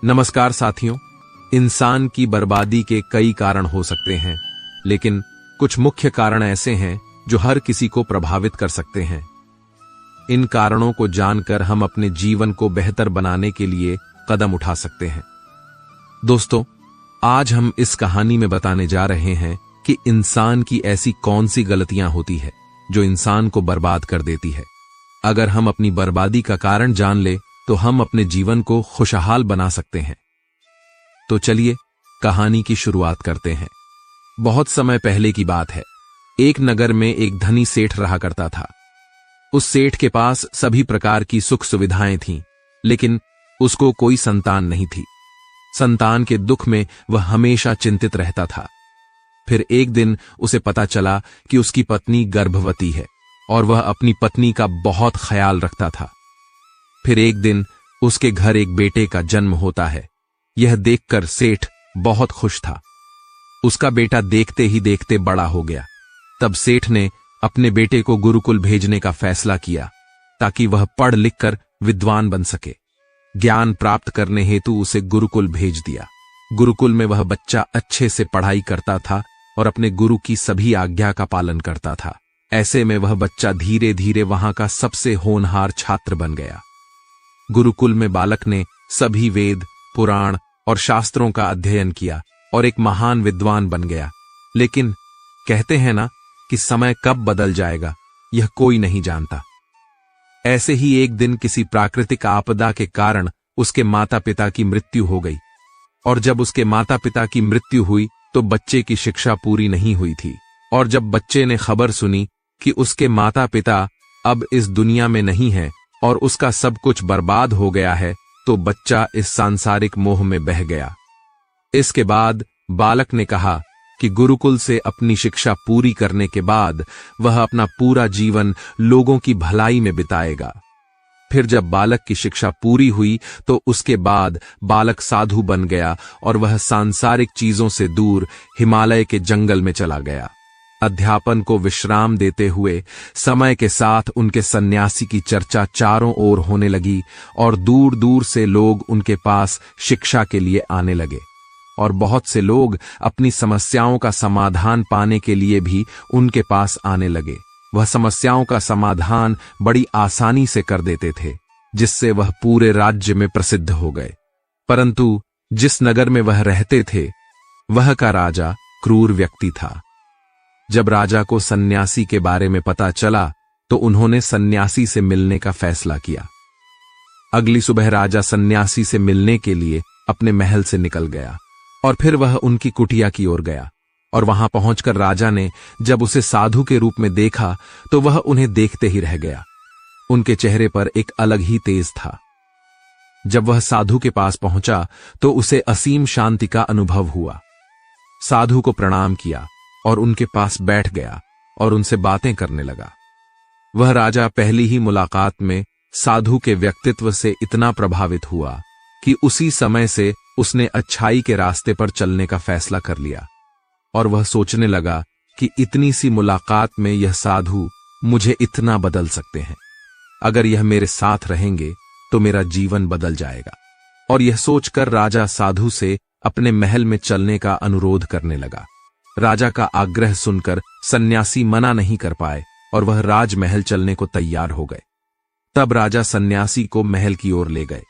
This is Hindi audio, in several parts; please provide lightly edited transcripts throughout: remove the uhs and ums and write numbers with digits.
नमस्कार साथियों। इंसान की बर्बादी के कई कारण हो सकते हैं, लेकिन कुछ मुख्य कारण ऐसे हैं जो हर किसी को प्रभावित कर सकते हैं। इन कारणों को जानकर हम अपने जीवन को बेहतर बनाने के लिए कदम उठा सकते हैं। दोस्तों, आज हम इस कहानी में बताने जा रहे हैं कि इंसान की ऐसी कौन सी गलतियां होती है जो इंसान को बर्बाद कर देती है। अगर हम अपनी बर्बादी का कारण जान ले तो हम अपने जीवन को खुशहाल बना सकते हैं। तो चलिए कहानी की शुरुआत करते हैं। बहुत समय पहले की बात है। एक नगर में एक धनी सेठ रहा करता था। उस सेठ के पास सभी प्रकार की सुख सुविधाएं थीं, लेकिन उसको कोई संतान नहीं थी। संतान के दुख में वह हमेशा चिंतित रहता था। फिर एक दिन उसे पता चला कि उसकी पत्नी गर्भवती है और वह अपनी पत्नी का बहुत ख्याल रखता था। फिर एक दिन उसके घर एक बेटे का जन्म होता है। यह देखकर सेठ बहुत खुश था। उसका बेटा देखते ही देखते बड़ा हो गया। तब सेठ ने अपने बेटे को गुरुकुल भेजने का फैसला किया ताकि वह पढ़ लिखकर विद्वान बन सके। ज्ञान प्राप्त करने हेतु उसे गुरुकुल भेज दिया। गुरुकुल में वह बच्चा अच्छे से पढ़ाई करता था और अपने गुरु की सभी आज्ञा का पालन करता था। ऐसे में वह बच्चा धीरे धीरे वहां का सबसे होनहार छात्र बन गया। गुरुकुल में बालक ने सभी वेद, पुराण और शास्त्रों का अध्ययन किया और एक महान विद्वान बन गया। लेकिन कहते हैं ना कि समय कब बदल जाएगा यह कोई नहीं जानता। ऐसे ही एक दिन किसी प्राकृतिक आपदा के कारण उसके माता पिता की मृत्यु हो गई। और जब उसके माता पिता की मृत्यु हुई तो बच्चे की शिक्षा पूरी नहीं हुई थी। और जब बच्चे ने खबर सुनी कि उसके माता पिता अब इस दुनिया में नहीं हैं और उसका सब कुछ बर्बाद हो गया है, तो बच्चा इस सांसारिक मोह में बह गया। इसके बाद बालक ने कहा कि गुरुकुल से अपनी शिक्षा पूरी करने के बाद वह अपना पूरा जीवन लोगों की भलाई में बिताएगा। फिर जब बालक की शिक्षा पूरी हुई तो उसके बाद बालक साधु बन गया और वह सांसारिक चीजों से दूर हिमालय के जंगल में चला गया। अध्यापन को विश्राम देते हुए समय के साथ उनके सन्यासी की चर्चा चारों ओर होने लगी और दूर दूर से लोग उनके पास शिक्षा के लिए आने लगे। और बहुत से लोग अपनी समस्याओं का समाधान पाने के लिए भी उनके पास आने लगे। वह समस्याओं का समाधान बड़ी आसानी से कर देते थे, जिससे वह पूरे राज्य में प्रसिद्ध हो गए। परंतु जिस नगर में वह रहते थे वह का राजा क्रूर व्यक्ति था। जब राजा को सन्यासी के बारे में पता चला तो उन्होंने सन्यासी से मिलने का फैसला किया। अगली सुबह राजा सन्यासी से मिलने के लिए अपने महल से निकल गया और फिर वह उनकी कुटिया की ओर गया। और वहां पहुंचकर राजा ने जब उसे साधु के रूप में देखा तो वह उन्हें देखते ही रह गया। उनके चेहरे पर एक अलग ही तेज था। जब वह साधु के पास पहुंचा तो उसे असीम शांति का अनुभव हुआ। साधु को प्रणाम किया और उनके पास बैठ गया और उनसे बातें करने लगा। वह राजा पहली ही मुलाकात में साधु के व्यक्तित्व से इतना प्रभावित हुआ कि उसी समय से उसने अच्छाई के रास्ते पर चलने का फैसला कर लिया। और वह सोचने लगा कि इतनी सी मुलाकात में यह साधु मुझे इतना बदल सकते हैं। अगर यह मेरे साथ रहेंगे तो मेरा जीवन बदल जाएगा। और यह सोचकर राजा साधु से अपने महल में चलने का अनुरोध करने लगा। राजा का आग्रह सुनकर सन्यासी मना नहीं कर पाए और वह राजमहल चलने को तैयार हो गए। तब राजा सन्यासी को महल की ओर ले गए।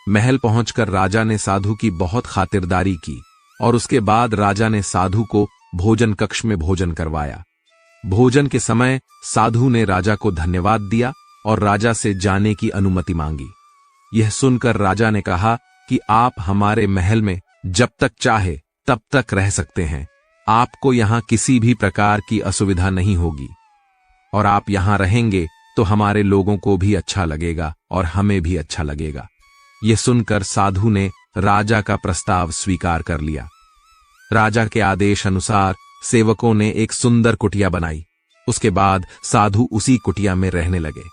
महल पहुंचकर राजा ने साधु की बहुत खातिरदारी की और उसके बाद राजा ने साधु को भोजन कक्ष में भोजन करवाया। भोजन के समय साधु ने राजा को धन्यवाद दिया और राजा से जाने की अनुमति मांगी। यह सुनकर राजा ने कहा कि आप हमारे महल में जब तक चाहे तब तक रह सकते हैं। आपको यहां किसी भी प्रकार की असुविधा नहीं होगी और आप यहां रहेंगे तो हमारे लोगों को भी अच्छा लगेगा और हमें भी अच्छा लगेगा। यह सुनकर साधु ने राजा का प्रस्ताव स्वीकार कर लिया। राजा के आदेश अनुसार सेवकों ने एक सुंदर कुटिया बनाई। उसके बाद साधु उसी कुटिया में रहने लगे।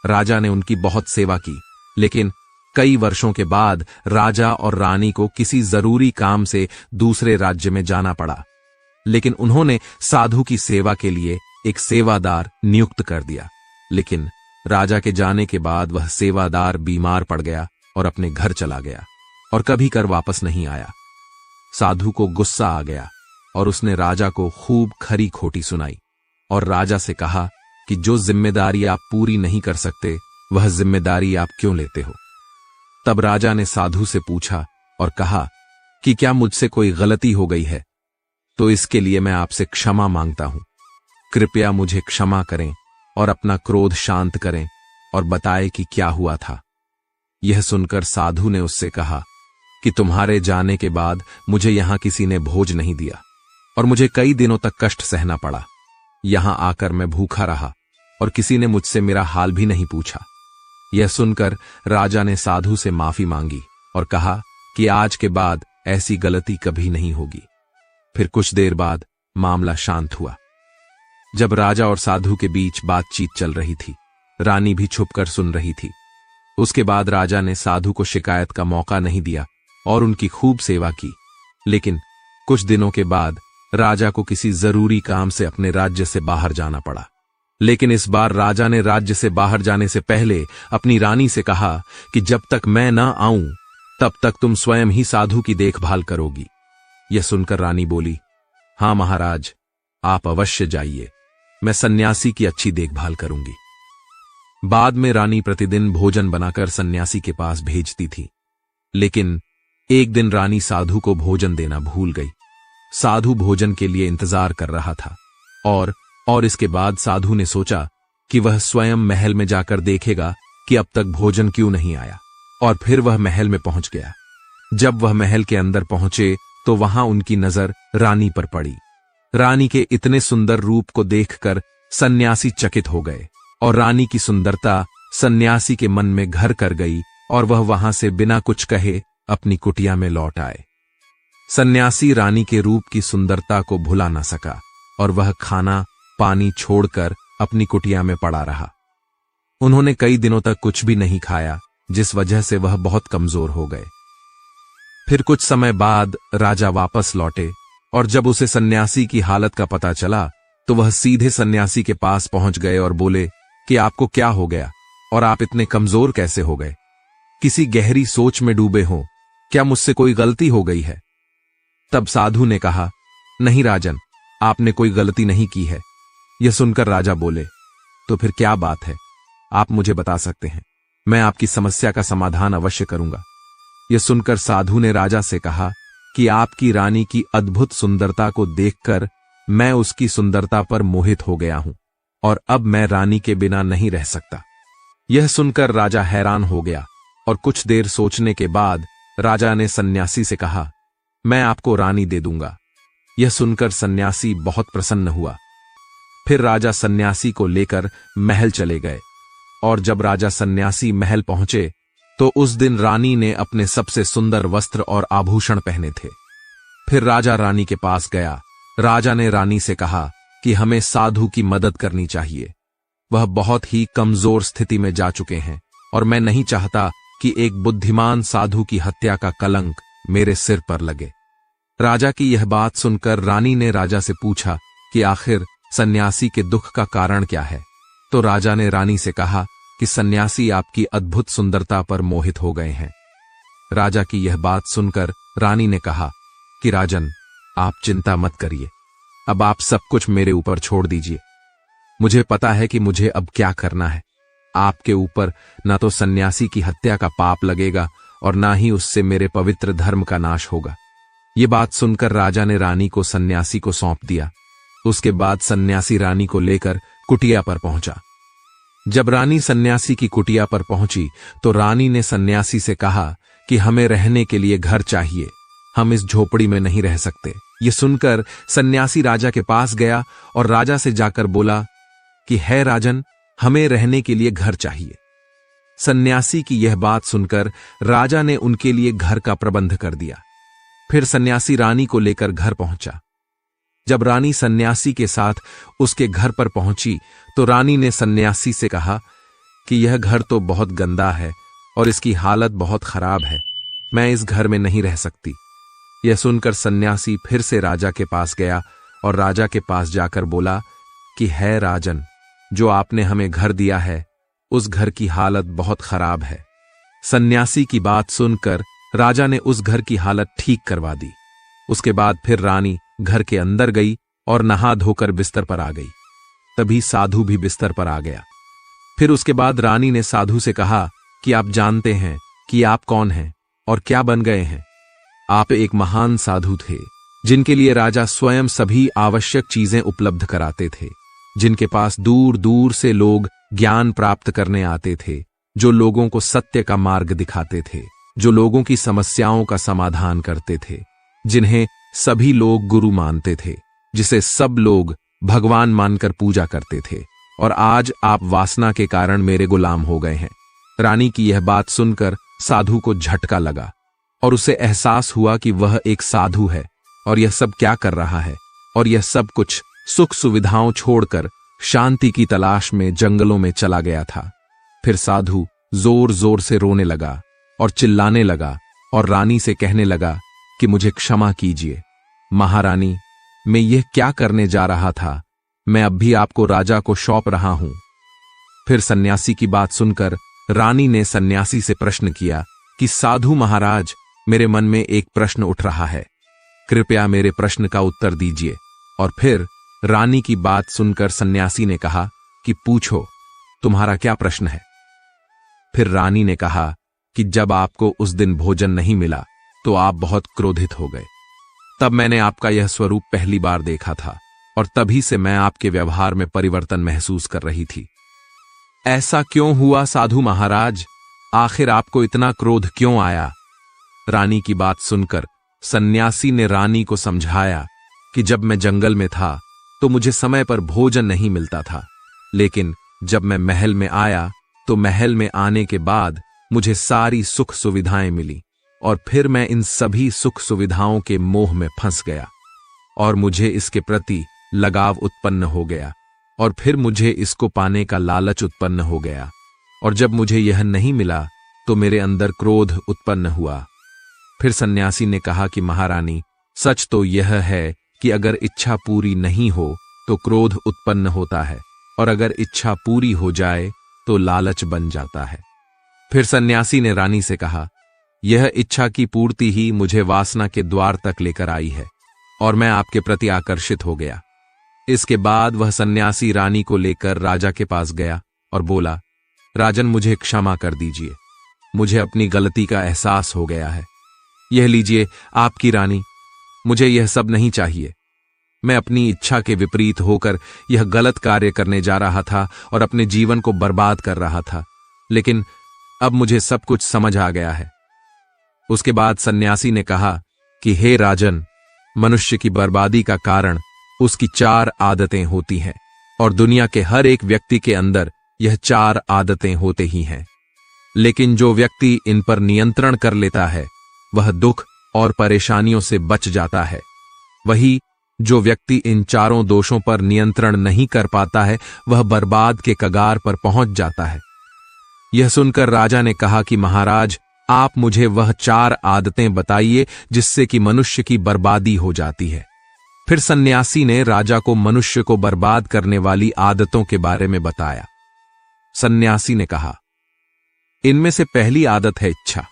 राजा ने उनकी बहुत सेवा की, लेकिन कई वर्षों के बाद राजा और रानी को किसी जरूरी काम से दूसरे राज्य में जाना पड़ा। लेकिन उन्होंने साधु की सेवा के लिए एक सेवादार नियुक्त कर दिया। लेकिन राजा के जाने के बाद वह सेवादार बीमार पड़ गया और अपने घर चला गया। और कभी कर वापस नहीं आया। साधु को गुस्सा आ गया और उसने राजा को खूब खरी खोटी सुनाई और राजा से कहा कि जो जिम्मेदारी आप पूरी नहीं कर सकते वह जिम्मेदारी आप क्यों लेते हो। तब राजा ने साधु से पूछा और कहा कि क्या मुझसे कोई गलती हो गई है, तो इसके लिए मैं आपसे क्षमा मांगता हूं। कृपया मुझे क्षमा करें और अपना क्रोध शांत करें और बताएं कि क्या हुआ था। यह सुनकर साधु ने उससे कहा कि तुम्हारे जाने के बाद मुझे यहां किसी ने भोज नहीं दिया और मुझे कई दिनों तक कष्ट सहना पड़ा। यहां आकर मैं भूखा रहा और किसी ने मुझसे मेरा हाल भी नहीं पूछा। यह सुनकर राजा ने साधु से माफी मांगी और कहा कि आज के बाद ऐसी गलती कभी नहीं होगी। फिर कुछ देर बाद मामला शांत हुआ। जब राजा और साधु के बीच बातचीत चल रही थी, रानी भी छुपकर सुन रही थी। उसके बाद राजा ने साधु को शिकायत का मौका नहीं दिया और उनकी खूब सेवा की। लेकिन कुछ दिनों के बाद राजा को किसी जरूरी काम से अपने राज्य से बाहर जाना पड़ा। लेकिन इस बार राजा ने राज्य से बाहर जाने से पहले अपनी रानी से कहा कि जब तक मैं ना आऊं तब तक तुम स्वयं ही साधु की देखभाल करोगी। यह सुनकर रानी बोली, हां महाराज, आप अवश्य जाइए, मैं सन्यासी की अच्छी देखभाल करूंगी। बाद में रानी प्रतिदिन भोजन बनाकर सन्यासी के पास भेजती थी। लेकिन एक दिन रानी साधु को भोजन देना भूल गई। साधु भोजन के लिए इंतजार कर रहा था और इसके बाद साधु ने सोचा कि वह स्वयं महल में जाकर देखेगा कि अब तक भोजन क्यों नहीं आया, और फिर वह महल में पहुंच गया। जब वह महल के अंदर पहुंचे तो वहां उनकी नजर रानी पर पड़ी। रानी के इतने सुंदर रूप को देखकर सन्यासी चकित हो गए और रानी की सुंदरता सन्यासी के मन में घर कर गई और वह वहां से बिना कुछ कहे अपनी कुटिया में लौट आए। सन्यासी रानी के रूप की सुंदरता को भुला न सका और वह खाना पानी छोड़कर अपनी कुटिया में पड़ा रहा। उन्होंने कई दिनों तक कुछ भी नहीं खाया, जिस वजह से वह बहुत कमजोर हो गए। फिर कुछ समय बाद राजा वापस लौटे और जब उसे सन्यासी की हालत का पता चला तो वह सीधे सन्यासी के पास पहुंच गए और बोले कि आपको क्या हो गया और आप इतने कमजोर कैसे हो गए? किसी गहरी सोच में डूबे हो? क्या मुझसे कोई गलती हो गई है? तब साधु ने कहा, नहीं राजन, आपने कोई गलती नहीं की है। यह सुनकर राजा बोले, तो फिर क्या बात है? आप मुझे बता सकते हैं, मैं आपकी समस्या का समाधान अवश्य करूंगा। यह सुनकर साधु ने राजा से कहा कि आपकी रानी की अद्भुत सुंदरता को देखकर मैं उसकी सुंदरता पर मोहित हो गया हूं और अब मैं रानी के बिना नहीं रह सकता। यह सुनकर राजा हैरान हो गया और कुछ देर सोचने के बाद राजा ने सन्यासी से कहा, मैं आपको रानी दे दूंगा। यह सुनकर सन्यासी बहुत प्रसन्न हुआ। फिर राजा सन्यासी को लेकर महल चले गए और जब राजा सन्यासी महल पहुंचे तो उस दिन रानी ने अपने सबसे सुंदर वस्त्र और आभूषण पहने थे। फिर राजा रानी के पास गया। राजा ने रानी से कहा कि हमें साधु की मदद करनी चाहिए। वह बहुत ही कमजोर स्थिति में जा चुके हैं और मैं नहीं चाहता कि एक बुद्धिमान साधु की हत्या का कलंक मेरे सिर पर लगे। राजा की यह बात सुनकर रानी ने राजा से पूछा कि आखिर सन्यासी के दुख का कारण क्या है। तो राजा ने रानी से कहा कि सन्यासी आपकी अद्भुत सुंदरता पर मोहित हो गए हैं। राजा की यह बात सुनकर रानी ने कहा कि राजन, आप चिंता मत करिए, अब आप सब कुछ मेरे ऊपर छोड़ दीजिए। मुझे पता है कि मुझे अब क्या करना है। आपके ऊपर ना तो सन्यासी की हत्या का पाप लगेगा और ना ही उससे मेरे पवित्र धर्म का नाश होगा। ये बात सुनकर राजा ने रानी को सन्यासी को सौंप दिया। उसके बाद सन्यासी रानी को लेकर कुटिया पर पहुंचा। जब रानी सन्यासी की कुटिया पर पहुंची तो रानी ने सन्यासी से कहा कि हमें रहने के लिए घर चाहिए, हम इस झोपड़ी में नहीं रह सकते। ये सुनकर सन्यासी राजा के पास गया और राजा से जाकर बोला कि है राजन, हमें रहने के लिए घर चाहिए। सन्यासी की यह बात सुनकर राजा ने उनके लिए घर का प्रबंध कर दिया। फिर सन्यासी रानी को लेकर घर पहुंचा। जब रानी सन्यासी के साथ उसके घर पर पहुंची तो रानी ने सन्यासी से कहा कि यह घर तो बहुत गंदा है और इसकी हालत बहुत खराब है, मैं इस घर में नहीं रह सकती। यह सुनकर सन्यासी फिर से राजा के पास गया और राजा के पास जाकर बोला कि है राजन, जो आपने हमें घर दिया है उस घर की हालत बहुत खराब है। सन्यासी की बात सुनकर राजा ने उस घर की हालत ठीक करवा दी। उसके बाद फिर रानी घर के अंदर गई और नहा धोकर बिस्तर पर आ गई। तभी साधु भी बिस्तर पर आ गया। फिर उसके बाद रानी ने साधु से कहा कि आप जानते हैं कि आप कौन हैं और क्या बन गए हैं। आप एक महान साधु थे, जिनके लिए राजा स्वयं सभी आवश्यक चीजें उपलब्ध कराते थे, जिनके पास दूर दूर से लोग ज्ञान प्राप्त करने आते थे, जो लोगों को सत्य का मार्ग दिखाते थे, जो लोगों की समस्याओं का समाधान करते थे, जिन्हें सभी लोग गुरु मानते थे, जिसे सब लोग भगवान मानकर पूजा करते थे। और आज आप वासना के कारण मेरे गुलाम हो गए हैं। रानी की यह बात सुनकर साधु को झटका लगा और उसे एहसास हुआ कि वह एक साधु है और यह सब क्या कर रहा है, और यह सब कुछ सुख सुविधाओं छोड़कर शांति की तलाश में जंगलों में चला गया था। फिर साधु जोर जोर से रोने लगा और चिल्लाने लगा और रानी से कहने लगा कि मुझे क्षमा कीजिए महारानी, मैं यह क्या करने जा रहा था, मैं अब भी आपको राजा को सौंप रहा हूं। फिर सन्यासी की बात सुनकर रानी ने सन्यासी से प्रश्न किया कि साधु महाराज, मेरे मन में एक प्रश्न उठ रहा है, कृपया मेरे प्रश्न का उत्तर दीजिए। और फिर रानी की बात सुनकर सन्यासी ने कहा कि पूछो, तुम्हारा क्या प्रश्न है। फिर रानी ने कहा कि जब आपको उस दिन भोजन नहीं मिला तो आप बहुत क्रोधित हो गए। तब मैंने आपका यह स्वरूप पहली बार देखा था और तभी से मैं आपके व्यवहार में परिवर्तन महसूस कर रही थी। ऐसा क्यों हुआ साधु महाराज, आखिर आपको इतना क्रोध क्यों आया। रानी की बात सुनकर सन्यासी ने रानी को समझाया कि जब मैं जंगल में था तो मुझे समय पर भोजन नहीं मिलता था, लेकिन जब मैं महल में आया तो महल में आने के बाद मुझे सारी सुख सुविधाएं मिली और फिर मैं इन सभी सुख सुविधाओं के मोह में फंस गया और मुझे इसके प्रति लगाव उत्पन्न हो गया और फिर मुझे इसको पाने का लालच उत्पन्न हो गया, और जब मुझे यह नहीं मिला तो मेरे अंदर क्रोध उत्पन्न हुआ। फिर सन्यासी ने कहा कि महारानी, सच तो यह है कि अगर इच्छा पूरी नहीं हो तो क्रोध उत्पन्न होता है, और अगर इच्छा पूरी हो जाए तो लालच बन जाता है। फिर सन्यासी ने रानी से कहा, यह इच्छा की पूर्ति ही मुझे वासना के द्वार तक लेकर आई है और मैं आपके प्रति आकर्षित हो गया। इसके बाद वह सन्यासी रानी को लेकर राजा के पास गया और बोला, राजन, मुझे क्षमा कर दीजिए, मुझे अपनी गलती का एहसास हो गया है। यह लीजिए आपकी रानी, मुझे यह सब नहीं चाहिए। मैं अपनी इच्छा के विपरीत होकर यह गलत कार्य करने जा रहा था और अपने जीवन को बर्बाद कर रहा था, लेकिन अब मुझे सब कुछ समझ आ गया है। उसके बाद सन्यासी ने कहा कि हे राजन, मनुष्य की बर्बादी का कारण उसकी 4 आदतें होती हैं और दुनिया के हर एक व्यक्ति के अंदर यह 4 आदतें होते ही हैं, लेकिन जो व्यक्ति इन पर नियंत्रण कर लेता है वह दुख और परेशानियों से बच जाता है। वही जो व्यक्ति इन 4 दोषों पर नियंत्रण नहीं कर पाता है वह बर्बाद के कगार पर पहुंच जाता है। यह सुनकर राजा ने कहा कि महाराज, आप मुझे वह 4 आदतें बताइए जिससे कि मनुष्य की बर्बादी हो जाती है। फिर सन्यासी ने राजा को मनुष्य को बर्बाद करने वाली आदतों के बारे में बताया। सन्यासी ने कहा, इनमें से पहली आदत है इच्छा,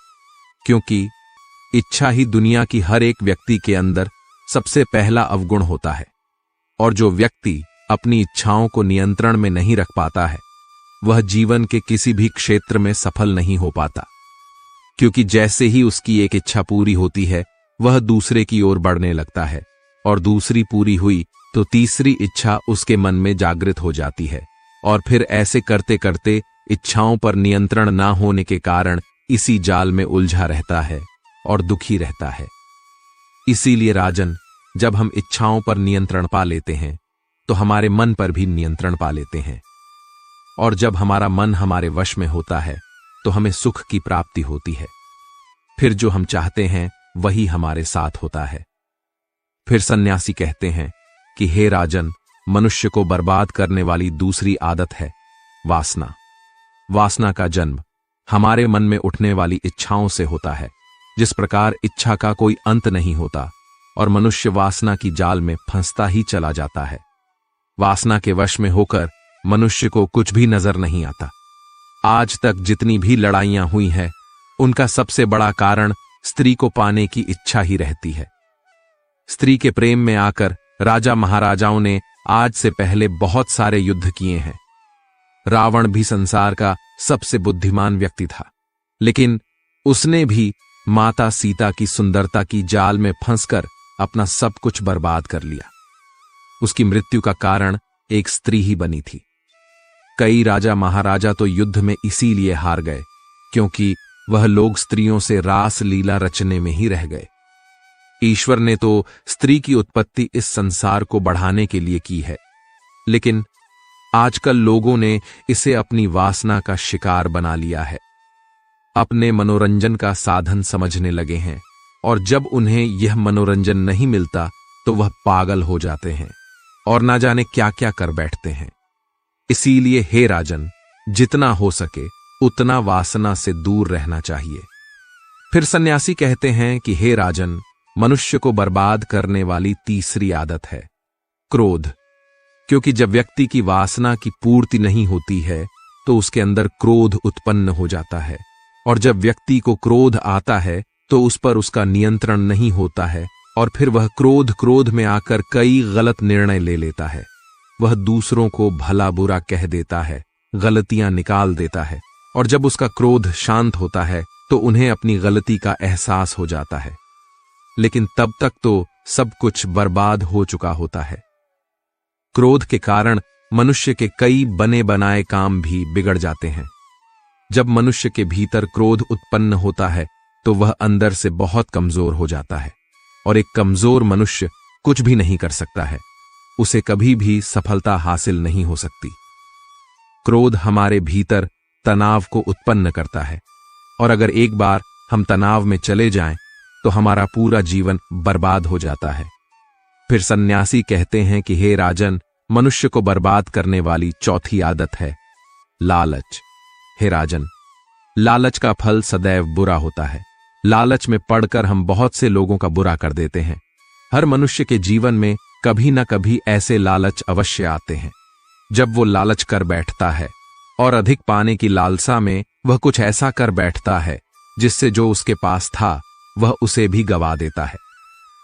क्योंकि इच्छा ही दुनिया की हर एक व्यक्ति के अंदर सबसे पहला अवगुण होता है, और जो व्यक्ति अपनी इच्छाओं को नियंत्रण में नहीं रख पाता है वह जीवन के किसी भी क्षेत्र में सफल नहीं हो पाता, क्योंकि जैसे ही उसकी एक इच्छा पूरी होती है वह दूसरे की ओर बढ़ने लगता है, और दूसरी पूरी हुई तो तीसरी इच्छा उसके मन में जागृत हो जाती है, और फिर ऐसे करते करते इच्छाओं पर नियंत्रण ना होने के कारण इसी जाल में उलझा रहता है और दुखी रहता है। इसीलिए राजन, जब हम इच्छाओं पर नियंत्रण पा लेते हैं तो हमारे मन पर भी नियंत्रण पा लेते हैं, और जब हमारा मन हमारे वश में होता है तो हमें सुख की प्राप्ति होती है। फिर जो हम चाहते हैं वही हमारे साथ होता है। फिर सन्यासी कहते हैं कि हे राजन, मनुष्य को बर्बाद करने वाली दूसरी आदत है वासना। वासना का जन्म हमारे मन में उठने वाली इच्छाओं से होता है। जिस प्रकार इच्छा का कोई अंत नहीं होता और मनुष्य वासना की जाल में फंसता ही चला जाता है। वासना के वश में होकर मनुष्य को कुछ भी नजर नहीं आता। आज तक जितनी भी लड़ाइयां हुई हैं उनका सबसे बड़ा कारण स्त्री को पाने की इच्छा ही रहती है। स्त्री के प्रेम में आकर राजा महाराजाओं ने आज से पहले बहुत सारे युद्ध किए हैं। रावण भी संसार का सबसे बुद्धिमान व्यक्ति था, लेकिन उसने भी माता सीता की सुंदरता की जाल में फंसकर अपना सब कुछ बर्बाद कर लिया। उसकी मृत्यु का कारण एक स्त्री ही बनी थी। कई राजा महाराजा तो युद्ध में इसीलिए हार गए क्योंकि वह लोग स्त्रियों से रास लीला रचने में ही रह गए। ईश्वर ने तो स्त्री की उत्पत्ति इस संसार को बढ़ाने के लिए की है, लेकिन आजकल लोगों ने इसे अपनी वासना का शिकार बना लिया है, अपने मनोरंजन का साधन समझने लगे हैं, और जब उन्हें यह मनोरंजन नहीं मिलता तो वह पागल हो जाते हैं और ना जाने क्या क्या कर बैठते हैं। इसीलिए हे राजन, जितना हो सके उतना वासना से दूर रहना चाहिए। फिर सन्यासी कहते हैं कि हे राजन, मनुष्य को बर्बाद करने वाली तीसरी आदत है क्रोध, क्योंकि जब व्यक्ति की वासना की पूर्ति नहीं होती है तो उसके अंदर क्रोध उत्पन्न हो जाता है, और जब व्यक्ति को क्रोध आता है तो उस पर उसका नियंत्रण नहीं होता है और फिर वह क्रोध में आकर कई गलत निर्णय ले लेता है। वह दूसरों को भला बुरा कह देता है, गलतियां निकाल देता है, और जब उसका क्रोध शांत होता है तो उन्हें अपनी गलती का एहसास हो जाता है, लेकिन तब तक तो सब कुछ बर्बाद हो चुका होता है। क्रोध के कारण मनुष्य के कई बने बनाए काम भी बिगड़ जाते हैं। जब मनुष्य के भीतर क्रोध उत्पन्न होता है तो वह अंदर से बहुत कमजोर हो जाता है, और एक कमजोर मनुष्य कुछ भी नहीं कर सकता है, उसे कभी भी सफलता हासिल नहीं हो सकती। क्रोध हमारे भीतर तनाव को उत्पन्न करता है, और अगर एक बार हम तनाव में चले जाएं तो हमारा पूरा जीवन बर्बाद हो जाता है। फिर सन्यासी कहते हैं कि हे राजन, मनुष्य को बर्बाद करने वाली चौथी आदत है लालच। हे राजन, लालच का फल सदैव बुरा होता है। लालच में पड़कर हम बहुत से लोगों का बुरा कर देते हैं। हर मनुष्य के जीवन में कभी न कभी ऐसे लालच अवश्य आते हैं। जब वो लालच कर बैठता है और अधिक पाने की लालसा में वह कुछ ऐसा कर बैठता है जिससे जो उसके पास था वह उसे भी गवा देता है,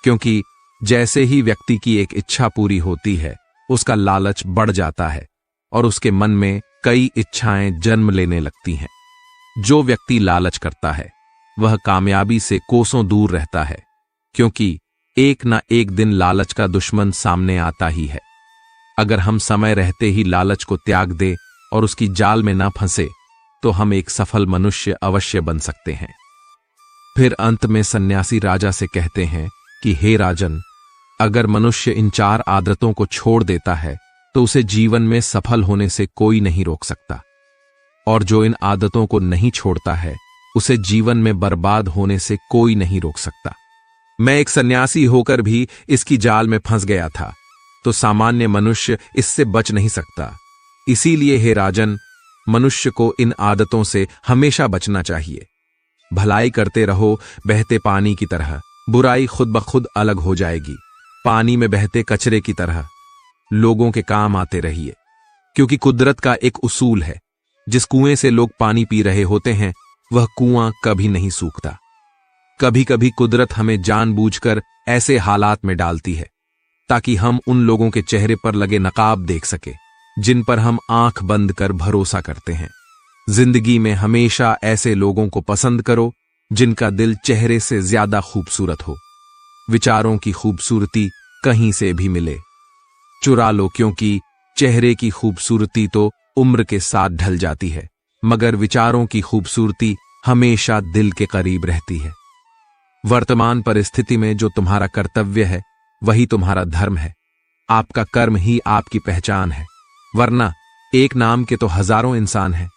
क्योंकि जैसे ही व्यक्ति की एक इच्छा पूरी होती है उसका लालच बढ़ जाता है और उसके मन में कई इच्छाएं जन्म लेने लगती हैं। जो व्यक्ति लालच करता है वह कामयाबी से कोसों दूर रहता है, क्योंकि एक ना एक दिन लालच का दुश्मन सामने आता ही है। अगर हम समय रहते ही लालच को त्याग दें और उसकी जाल में ना फंसे तो हम एक सफल मनुष्य अवश्य बन सकते हैं। फिर अंत में सन्यासी राजा से कहते हैं कि हे राजन, अगर मनुष्य इन 4 आदतों को छोड़ देता है तो उसे जीवन में सफल होने से कोई नहीं रोक सकता, और जो इन आदतों को नहीं छोड़ता है उसे जीवन में बर्बाद होने से कोई नहीं रोक सकता। मैं एक सन्यासी होकर भी इसकी जाल में फंस गया था, तो सामान्य मनुष्य इससे बच नहीं सकता। इसीलिए हे राजन, मनुष्य को इन आदतों से हमेशा बचना चाहिए। भलाई करते रहो बहते पानी की तरह, बुराई खुद ब खुद अलग हो जाएगी। पानी में बहते कचरे की तरह लोगों के काम आते रहिए, क्योंकि कुदरत का एक उसूल है, जिस कुएं से लोग पानी पी रहे होते हैं वह कुआं कभी नहीं सूखता। कभी कभी कुदरत हमें जानबूझकर ऐसे हालात में डालती है ताकि हम उन लोगों के चेहरे पर लगे नकाब देख सके जिन पर हम आंख बंद कर भरोसा करते हैं। जिंदगी में हमेशा ऐसे लोगों को पसंद करो जिनका दिल चेहरे से ज्यादा खूबसूरत हो। विचारों की खूबसूरती कहीं से भी मिले चुरा लो, क्योंकि चेहरे की खूबसूरती तो उम्र के साथ ढल जाती है, मगर विचारों की खूबसूरती हमेशा दिल के करीब रहती है। वर्तमान परिस्थिति में जो तुम्हारा कर्तव्य है वही तुम्हारा धर्म है। आपका कर्म ही आपकी पहचान है, वरना एक नाम के तो हजारों इंसान हैं।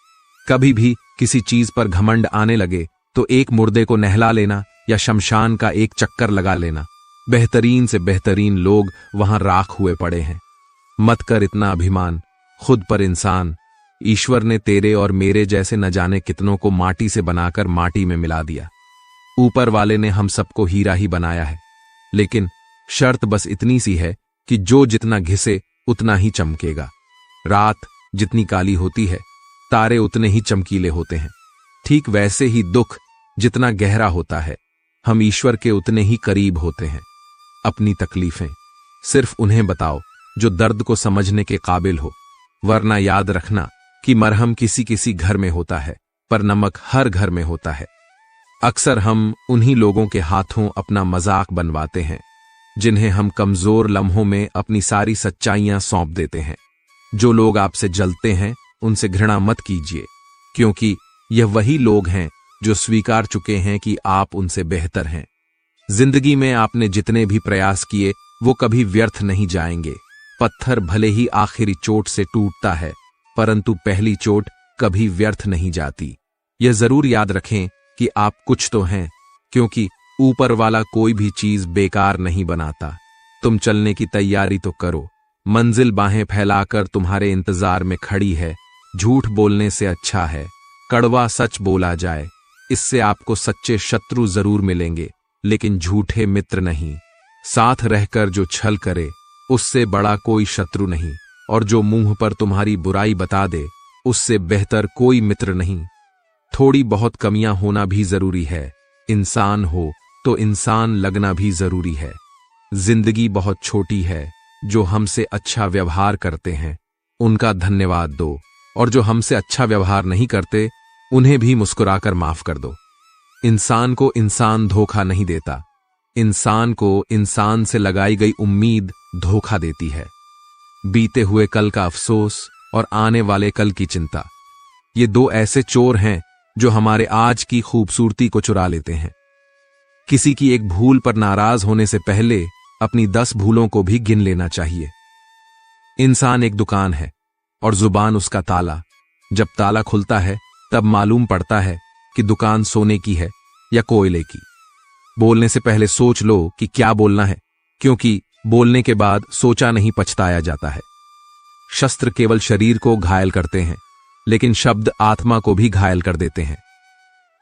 कभी भी किसी चीज पर घमंड आने लगे तो एक मुर्दे को नहला लेना या शमशान का एक चक्कर लगा लेना, बेहतरीन से बेहतरीन लोग वहां राख हुए पड़े हैं। मत कर इतना अभिमान खुद पर इंसान। ईश्वर ने तेरे और मेरे जैसे न जाने कितनों को माटी से बनाकर माटी में मिला दिया। ऊपर वाले ने हम सबको हीरा ही बनाया है, लेकिन शर्त बस इतनी सी है कि जो जितना घिसे उतना ही चमकेगा। रात जितनी काली होती है तारे उतने ही चमकीले होते हैं। ठीक वैसे ही दुख जितना गहरा होता है हम ईश्वर के उतने ही करीब होते हैं। अपनी तकलीफें सिर्फ उन्हें बताओ जो दर्द को समझने के काबिल हो, वरना याद रखना कि मरहम किसी किसी घर में होता है, पर नमक हर घर में होता है। अक्सर हम उन्हीं लोगों के हाथों अपना मजाक बनवाते हैं जिन्हें हम कमजोर लम्हों में अपनी सारी सच्चाइयां सौंप देते हैं। जो लोग आपसे जलते हैं उनसे घृणा मत कीजिए, क्योंकि यह वही लोग हैं जो स्वीकार चुके हैं कि आप उनसे बेहतर हैं। जिंदगी में आपने जितने भी प्रयास किए वो कभी व्यर्थ नहीं जाएंगे। पत्थर भले ही आखिरी चोट से टूटता है, परंतु पहली चोट कभी व्यर्थ नहीं जाती। यह जरूर याद रखें कि आप कुछ तो हैं, क्योंकि ऊपर वाला कोई भी चीज बेकार नहीं बनाता। तुम चलने की तैयारी तो करो, मंजिल बाहें फैलाकर तुम्हारे इंतजार में खड़ी है। झूठ बोलने से अच्छा है कड़वा सच बोला जाए। इससे आपको सच्चे शत्रु जरूर मिलेंगे, लेकिन झूठे मित्र नहीं। साथ रहकर जो छल करे उससे बड़ा कोई शत्रु नहीं, और जो मुंह पर तुम्हारी बुराई बता दे उससे बेहतर कोई मित्र नहीं। थोड़ी बहुत कमियां होना भी जरूरी है। इंसान हो तो इंसान लगना भी जरूरी है। जिंदगी बहुत छोटी है। जो हमसे अच्छा व्यवहार करते हैं उनका धन्यवाद दो, और जो हमसे अच्छा व्यवहार नहीं करते उन्हें भी मुस्कुराकर माफ कर दो। इंसान को इंसान धोखा नहीं देता, इंसान को इंसान से लगाई गई उम्मीद धोखा देती है। बीते हुए कल का अफसोस और आने वाले कल की चिंता, ये दो ऐसे चोर हैं जो हमारे आज की खूबसूरती को चुरा लेते हैं। किसी की एक भूल पर नाराज होने से पहले अपनी 10 भूलों को भी गिन लेना चाहिए। इंसान एक दुकान है और जुबान उसका ताला। जब ताला खुलता है तब मालूम पड़ता है कि दुकान सोने की है या कोयले की। बोलने से पहले सोच लो कि क्या बोलना है, क्योंकि बोलने के बाद सोचा नहीं पछताया जाता है। शस्त्र केवल शरीर को घायल करते हैं, लेकिन शब्द आत्मा को भी घायल कर देते हैं।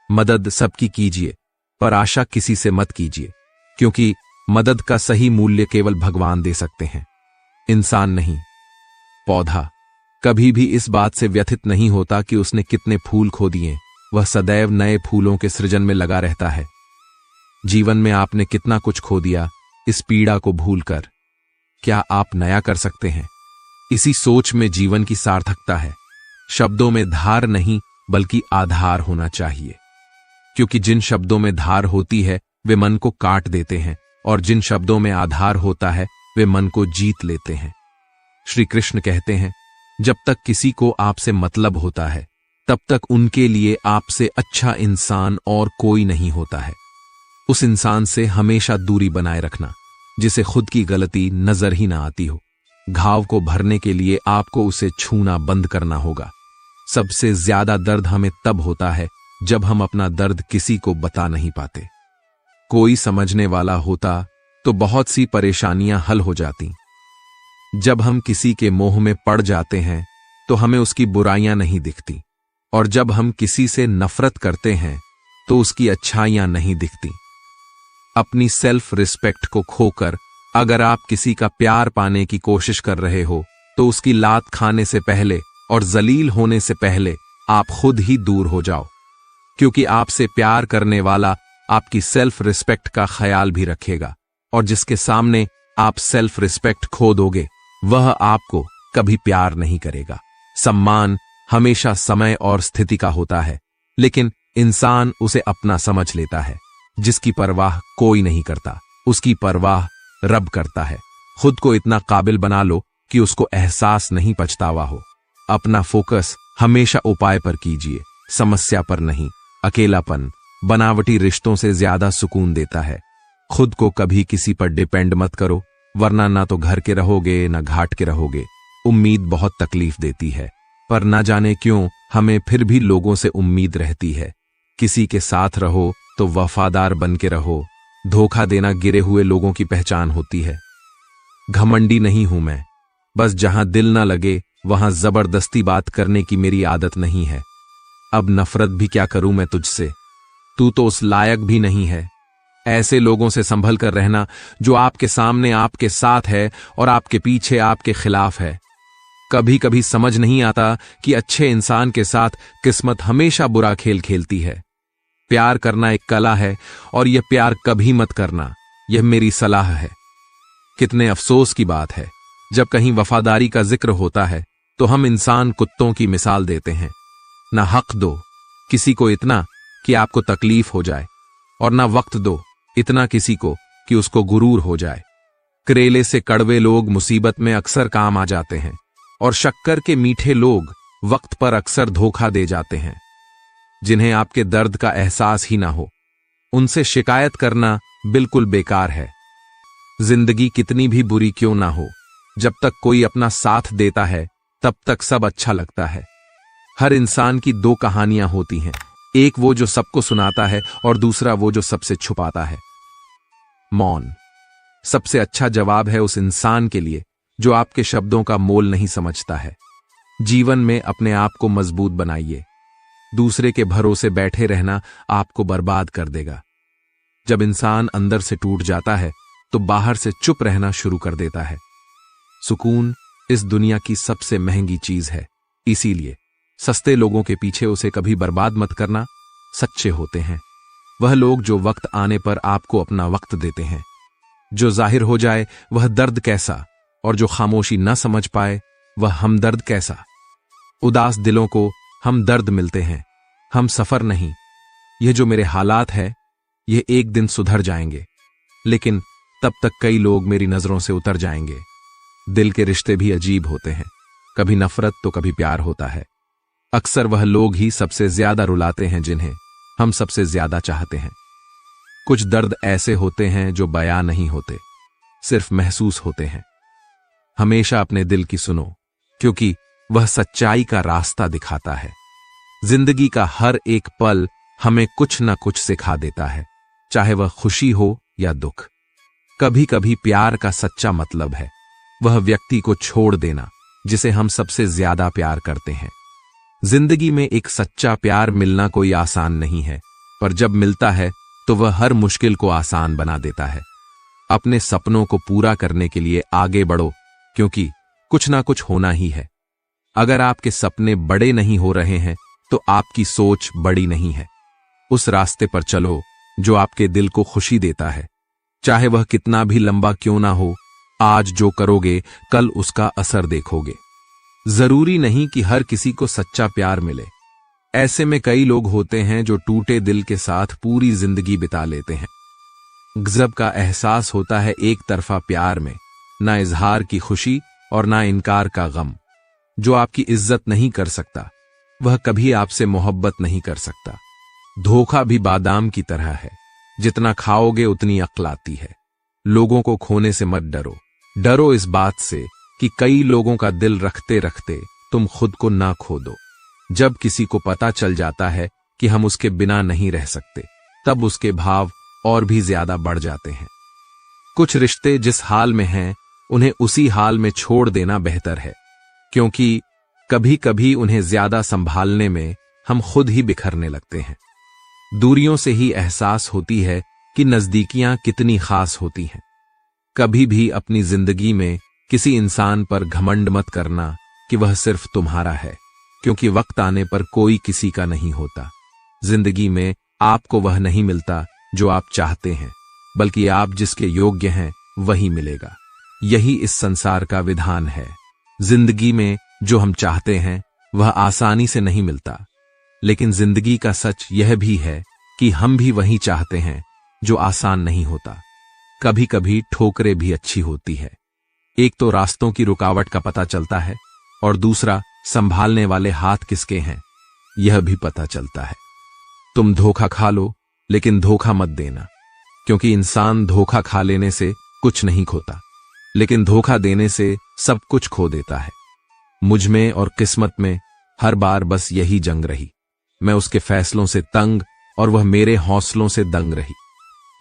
मदद सबकी कीजिए, पर आशा किसी से मत कीजिए, क्योंकि मदद का सही मूल्य केवल भगवान दे सकते हैं, इंसान नहीं। पौधा कभी भी इस बात से व्यथित नहीं होता कि उसने कितने फूल खो दिए, वह सदैव नए फूलों के सृजन में लगा रहता है। जीवन में आपने कितना कुछ खो दिया इस पीड़ा को भूलकर। क्या आप नया कर सकते हैं? इसी सोच में जीवन की सार्थकता है। शब्दों में धार नहीं बल्कि आधार होना चाहिए, क्योंकि जिन शब्दों में धार होती है वे मन को काट देते हैं, और जिन शब्दों में आधार होता है वे मन को जीत लेते हैं। श्री कृष्ण कहते हैं, जब तक किसी को आपसे मतलब होता है तब तक उनके लिए आपसे अच्छा इंसान और कोई नहीं होता है। उस इंसान से हमेशा दूरी बनाए रखना जिसे खुद की गलती नजर ही ना आती हो। घाव को भरने के लिए आपको उसे छूना बंद करना होगा। सबसे ज्यादा दर्द हमें तब होता है जब हम अपना दर्द किसी को बता नहीं पाते। कोई समझने वाला होता तो बहुत सी परेशानियां हल हो जाती। जब हम किसी के मोह में पड़ जाते हैं तो हमें उसकी बुराइयां नहीं दिखती, और जब हम किसी से नफरत करते हैं तो उसकी अच्छाइयां नहीं दिखती। अपनी सेल्फ रिस्पेक्ट को खोकर अगर आप किसी का प्यार पाने की कोशिश कर रहे हो तो उसकी लात खाने से पहले और जलील होने से पहले आप खुद ही दूर हो जाओ, क्योंकि आपसे प्यार करने वाला आपकी सेल्फ रिस्पेक्ट का ख्याल भी रखेगा, और जिसके सामने आप सेल्फ रिस्पेक्ट खो दोगे वह आपको कभी प्यार नहीं करेगा। सम्मान हमेशा समय और स्थिति का होता है, लेकिन इंसान उसे अपना समझ लेता है। जिसकी परवाह कोई नहीं करता उसकी परवाह रब करता है। खुद को इतना काबिल बना लो कि उसको एहसास नहीं पछतावा हो। अपना फोकस हमेशा उपाय पर कीजिए, समस्या पर नहीं। अकेलापन बनावटी रिश्तों से ज्यादा सुकून देता है। खुद को कभी किसी पर डिपेंड मत करो, वरना ना तो घर के रहोगे ना घाट के रहोगे। उम्मीद बहुत तकलीफ देती है, पर ना जाने क्यों हमें फिर भी लोगों से उम्मीद रहती है। किसी के साथ रहो तो वफादार बन के रहो। धोखा देना गिरे हुए लोगों की पहचान होती है। घमंडी नहीं हूं मैं, बस जहां दिल ना लगे वहां जबरदस्ती बात करने की मेरी आदत नहीं है। अब नफरत भी क्या करूं मैं तुझसे, तू तो उस लायक भी नहीं है। ऐसे लोगों से संभल कर रहना जो आपके सामने आपके साथ है और आपके पीछे आपके खिलाफ है। कभी कभी समझ नहीं आता कि अच्छे इंसान के साथ किस्मत हमेशा बुरा खेल खेलती है। प्यार करना एक कला है और यह प्यार कभी मत करना, यह मेरी सलाह है। कितने अफसोस की बात है, जब कहीं वफादारी का जिक्र होता है तो हम इंसान कुत्तों की मिसाल देते हैं। ना हक दो किसी को इतना कि आपको तकलीफ हो जाए, और ना वक्त दो इतना किसी को कि उसको गुरूर हो जाए। करेले से कड़वे लोग मुसीबत में अक्सर काम आ जाते हैं, और शक्कर के मीठे लोग वक्त पर अक्सर धोखा दे जाते हैं। जिन्हें आपके दर्द का एहसास ही ना हो, उनसे शिकायत करना बिल्कुल बेकार है। जिंदगी कितनी भी बुरी क्यों ना हो, जब तक कोई अपना साथ देता है तब तक सब अच्छा लगता है। हर इंसान की दो कहानियां होती हैं, एक वो जो सबको सुनाता है और दूसरा वो जो सबसे छुपाता है। मौन सबसे अच्छा जवाब है उस इंसान के लिए जो आपके शब्दों का मोल नहीं समझता है। जीवन में अपने आप को मजबूत बनाइए। दूसरे के भरोसे बैठे रहना आपको बर्बाद कर देगा। जब इंसान अंदर से टूट जाता है तो बाहर से चुप रहना शुरू कर देता है। सुकून इस दुनिया की सबसे महंगी चीज है, इसीलिए सस्ते लोगों के पीछे उसे कभी बर्बाद मत करना। सच्चे होते हैं वह लोग जो वक्त आने पर आपको अपना वक्त देते हैं। जो जाहिर हो जाए वह दर्द कैसा, और जो खामोशी न समझ पाए वह हमदर्द कैसा। उदास दिलों को हम दर्द मिलते हैं, हम सफर नहीं। यह जो मेरे हालात है यह एक दिन सुधर जाएंगे, लेकिन तब तक कई लोग मेरी नजरों से उतर जाएंगे। दिल के रिश्ते भी अजीब होते हैं, कभी नफरत तो कभी प्यार होता है। अक्सर वह लोग ही सबसे ज्यादा रुलाते हैं जिन्हें हम सबसे ज्यादा चाहते हैं। कुछ दर्द ऐसे होते हैं जो बयां नहीं होते, सिर्फ महसूस होते हैं। हमेशा अपने दिल की सुनो, क्योंकि वह सच्चाई का रास्ता दिखाता है। जिंदगी का हर एक पल हमें कुछ न कुछ सिखा देता है, चाहे वह खुशी हो या दुख। कभी कभी प्यार का सच्चा मतलब है वह व्यक्ति को छोड़ देना जिसे हम सबसे ज्यादा प्यार करते हैं। जिंदगी में एक सच्चा प्यार मिलना कोई आसान नहीं है, पर जब मिलता है तो वह हर मुश्किल को आसान बना देता है। अपने सपनों को पूरा करने के लिए आगे बढ़ो, क्योंकि कुछ ना कुछ होना ही है। अगर आपके सपने बड़े नहीं हो रहे हैं तो आपकी सोच बड़ी नहीं है। उस रास्ते पर चलो जो आपके दिल को खुशी देता है, चाहे वह कितना भी लंबा क्यों ना हो। आज जो करोगे कल उसका असर देखोगे। जरूरी नहीं कि हर किसी को सच्चा प्यार मिले। ऐसे में कई लोग होते हैं जो टूटे दिल के साथ पूरी जिंदगी बिता लेते हैं। गजब का एहसास होता है एक तरफा प्यार में, ना इजहार की खुशी और ना इनकार का गम। जो आपकी इज्जत नहीं कर सकता वह कभी आपसे मोहब्बत नहीं कर सकता। धोखा भी बादाम की तरह है, जितना खाओगे उतनी अक्ल आती है। लोगों को खोने से मत डरो, डरो इस बात से कि कई लोगों का दिल रखते रखते तुम खुद को ना खो दो। जब किसी को पता चल जाता है कि हम उसके बिना नहीं रह सकते, तब उसके भाव और भी ज्यादा बढ़ जाते हैं। कुछ रिश्ते जिस हाल में हैं उन्हें उसी हाल में छोड़ देना बेहतर है, क्योंकि कभी कभी उन्हें ज्यादा संभालने में हम खुद ही बिखरने लगते हैं। दूरियों से ही एहसास होती है कि नजदीकियां कितनी खास होती हैं। कभी भी अपनी जिंदगी में किसी इंसान पर घमंड मत करना कि वह सिर्फ तुम्हारा है, क्योंकि वक्त आने पर कोई किसी का नहीं होता। जिंदगी में आपको वह नहीं मिलता जो आप चाहते हैं, बल्कि आप जिसके योग्य हैं वही मिलेगा। यही इस संसार का विधान है। जिंदगी में जो हम चाहते हैं वह आसानी से नहीं मिलता, लेकिन जिंदगी का सच यह भी है कि हम भी वही चाहते हैं जो आसान नहीं होता। कभी कभी ठोकरें भी अच्छी होती है। एक तो रास्तों की रुकावट का पता चलता है, और दूसरा संभालने वाले हाथ किसके हैं यह भी पता चलता है। तुम धोखा खा लो, लेकिन धोखा मत देना, क्योंकि इंसान धोखा खा लेने से कुछ नहीं खोता, लेकिन धोखा देने से सब कुछ खो देता है। मुझ में और किस्मत में हर बार बस यही जंग रही। मैं उसके फैसलों से तंग और वह मेरे हौसलों से दंग रही।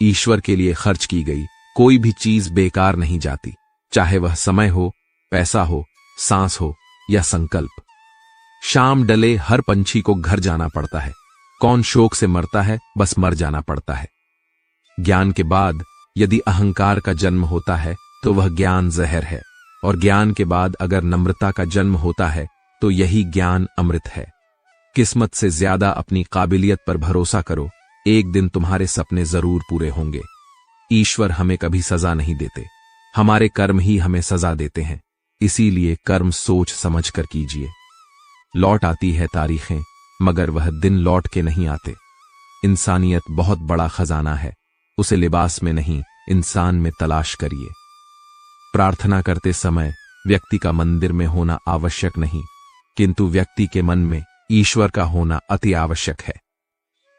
ईश्वर के लिए खर्च की गई कोई भी चीज बेकार नहीं जाती, चाहे वह समय हो, पैसा हो, सांस हो या संकल्प। शाम डले हर पंछी को घर जाना पड़ता है। कौन शोक से मरता है, बस मर जाना पड़ता है। ज्ञान के बाद यदि अहंकार का जन्म होता है तो वह ज्ञान जहर है, और ज्ञान के बाद अगर नम्रता का जन्म होता है तो यही ज्ञान अमृत है। किस्मत से ज्यादा अपनी काबिलियत पर भरोसा करो, एक दिन तुम्हारे सपने जरूर पूरे होंगे। ईश्वर हमें कभी सजा नहीं देते, हमारे कर्म ही हमें सजा देते हैं। इसीलिए कर्म सोच समझ कर कीजिए। लौट आती है तारीखें, मगर वह दिन लौट के नहीं आते। इंसानियत बहुत बड़ा खजाना है, उसे लिबास में नहीं इंसान में तलाश करिए। प्रार्थना करते समय व्यक्ति का मंदिर में होना आवश्यक नहीं, किंतु व्यक्ति के मन में ईश्वर का होना अति आवश्यक है।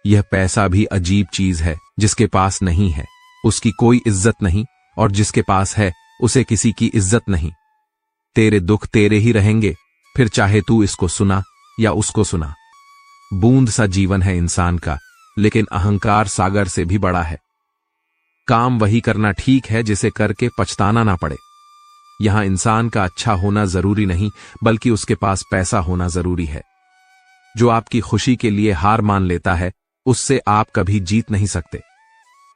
यह पैसा भी अजीब चीज है, जिसके पास नहीं है उसकी कोई इज्जत नहीं, और जिसके पास है उसे किसी की इज्जत नहीं। तेरे दुख तेरे ही रहेंगे, फिर चाहे तू इसको सुना या उसको सुना। बूंद सा जीवन है इंसान का, लेकिन अहंकार सागर से भी बड़ा है। काम वही करना ठीक है जिसे करके पछताना ना पड़े। यहां इंसान का अच्छा होना जरूरी नहीं, बल्कि उसके पास पैसा होना जरूरी है। जो आपकी खुशी के लिए हार मान लेता है, उससे आप कभी जीत नहीं सकते।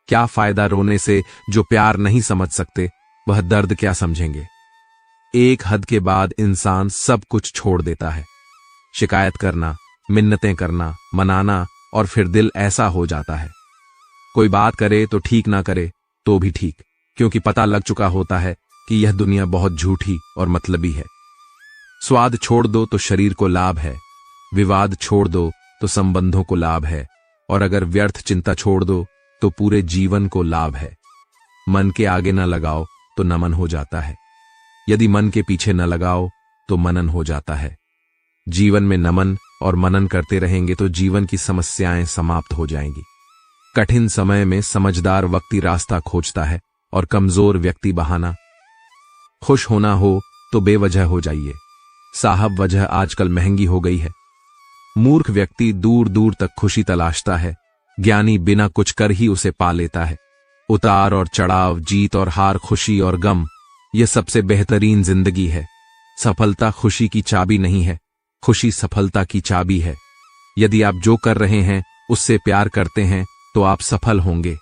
क्या फायदा रोने से, जो प्यार नहीं समझ सकते वह दर्द क्या समझेंगे। एक हद के बाद इंसान सब कुछ छोड़ देता है। शिकायत करना, मिन्नतें करना, मनाना, और फिर दिल ऐसा हो जाता है। कोई बात करे तो ठीक ना करे तो भी ठीक, क्योंकि पता लग चुका होता है कि यह दुनिया बहुत झूठी और मतलबी है। स्वाद छोड़ दो तो शरीर को लाभ है, विवाद छोड़ दो तो संबंधों को लाभ है, और अगर व्यर्थ चिंता छोड़ दो तो पूरे जीवन को लाभ है। मन के आगे न लगाओ तो नमन हो जाता है, यदि मन के पीछे न लगाओ तो मनन हो जाता है। जीवन में नमन और मनन करते रहेंगे तो जीवन की समस्याएं समाप्त हो जाएंगी। कठिन समय में समझदार व्यक्ति रास्ता खोजता है और कमजोर व्यक्ति बहाना। खुश होना हो तो बेवजह हो जाइए, साहब वजह आजकल महंगी हो गई है। मूर्ख व्यक्ति दूर दूर तक खुशी तलाशता है, ज्ञानी बिना कुछ कर ही उसे पा लेता है। उतार और चढ़ाव, जीत और हार, खुशी और गम, यह सबसे बेहतरीन जिंदगी है। सफलता खुशी की चाबी नहीं है, खुशी सफलता की चाबी है। यदि आप जो कर रहे हैं उससे प्यार करते हैं तो आप सफल होंगे।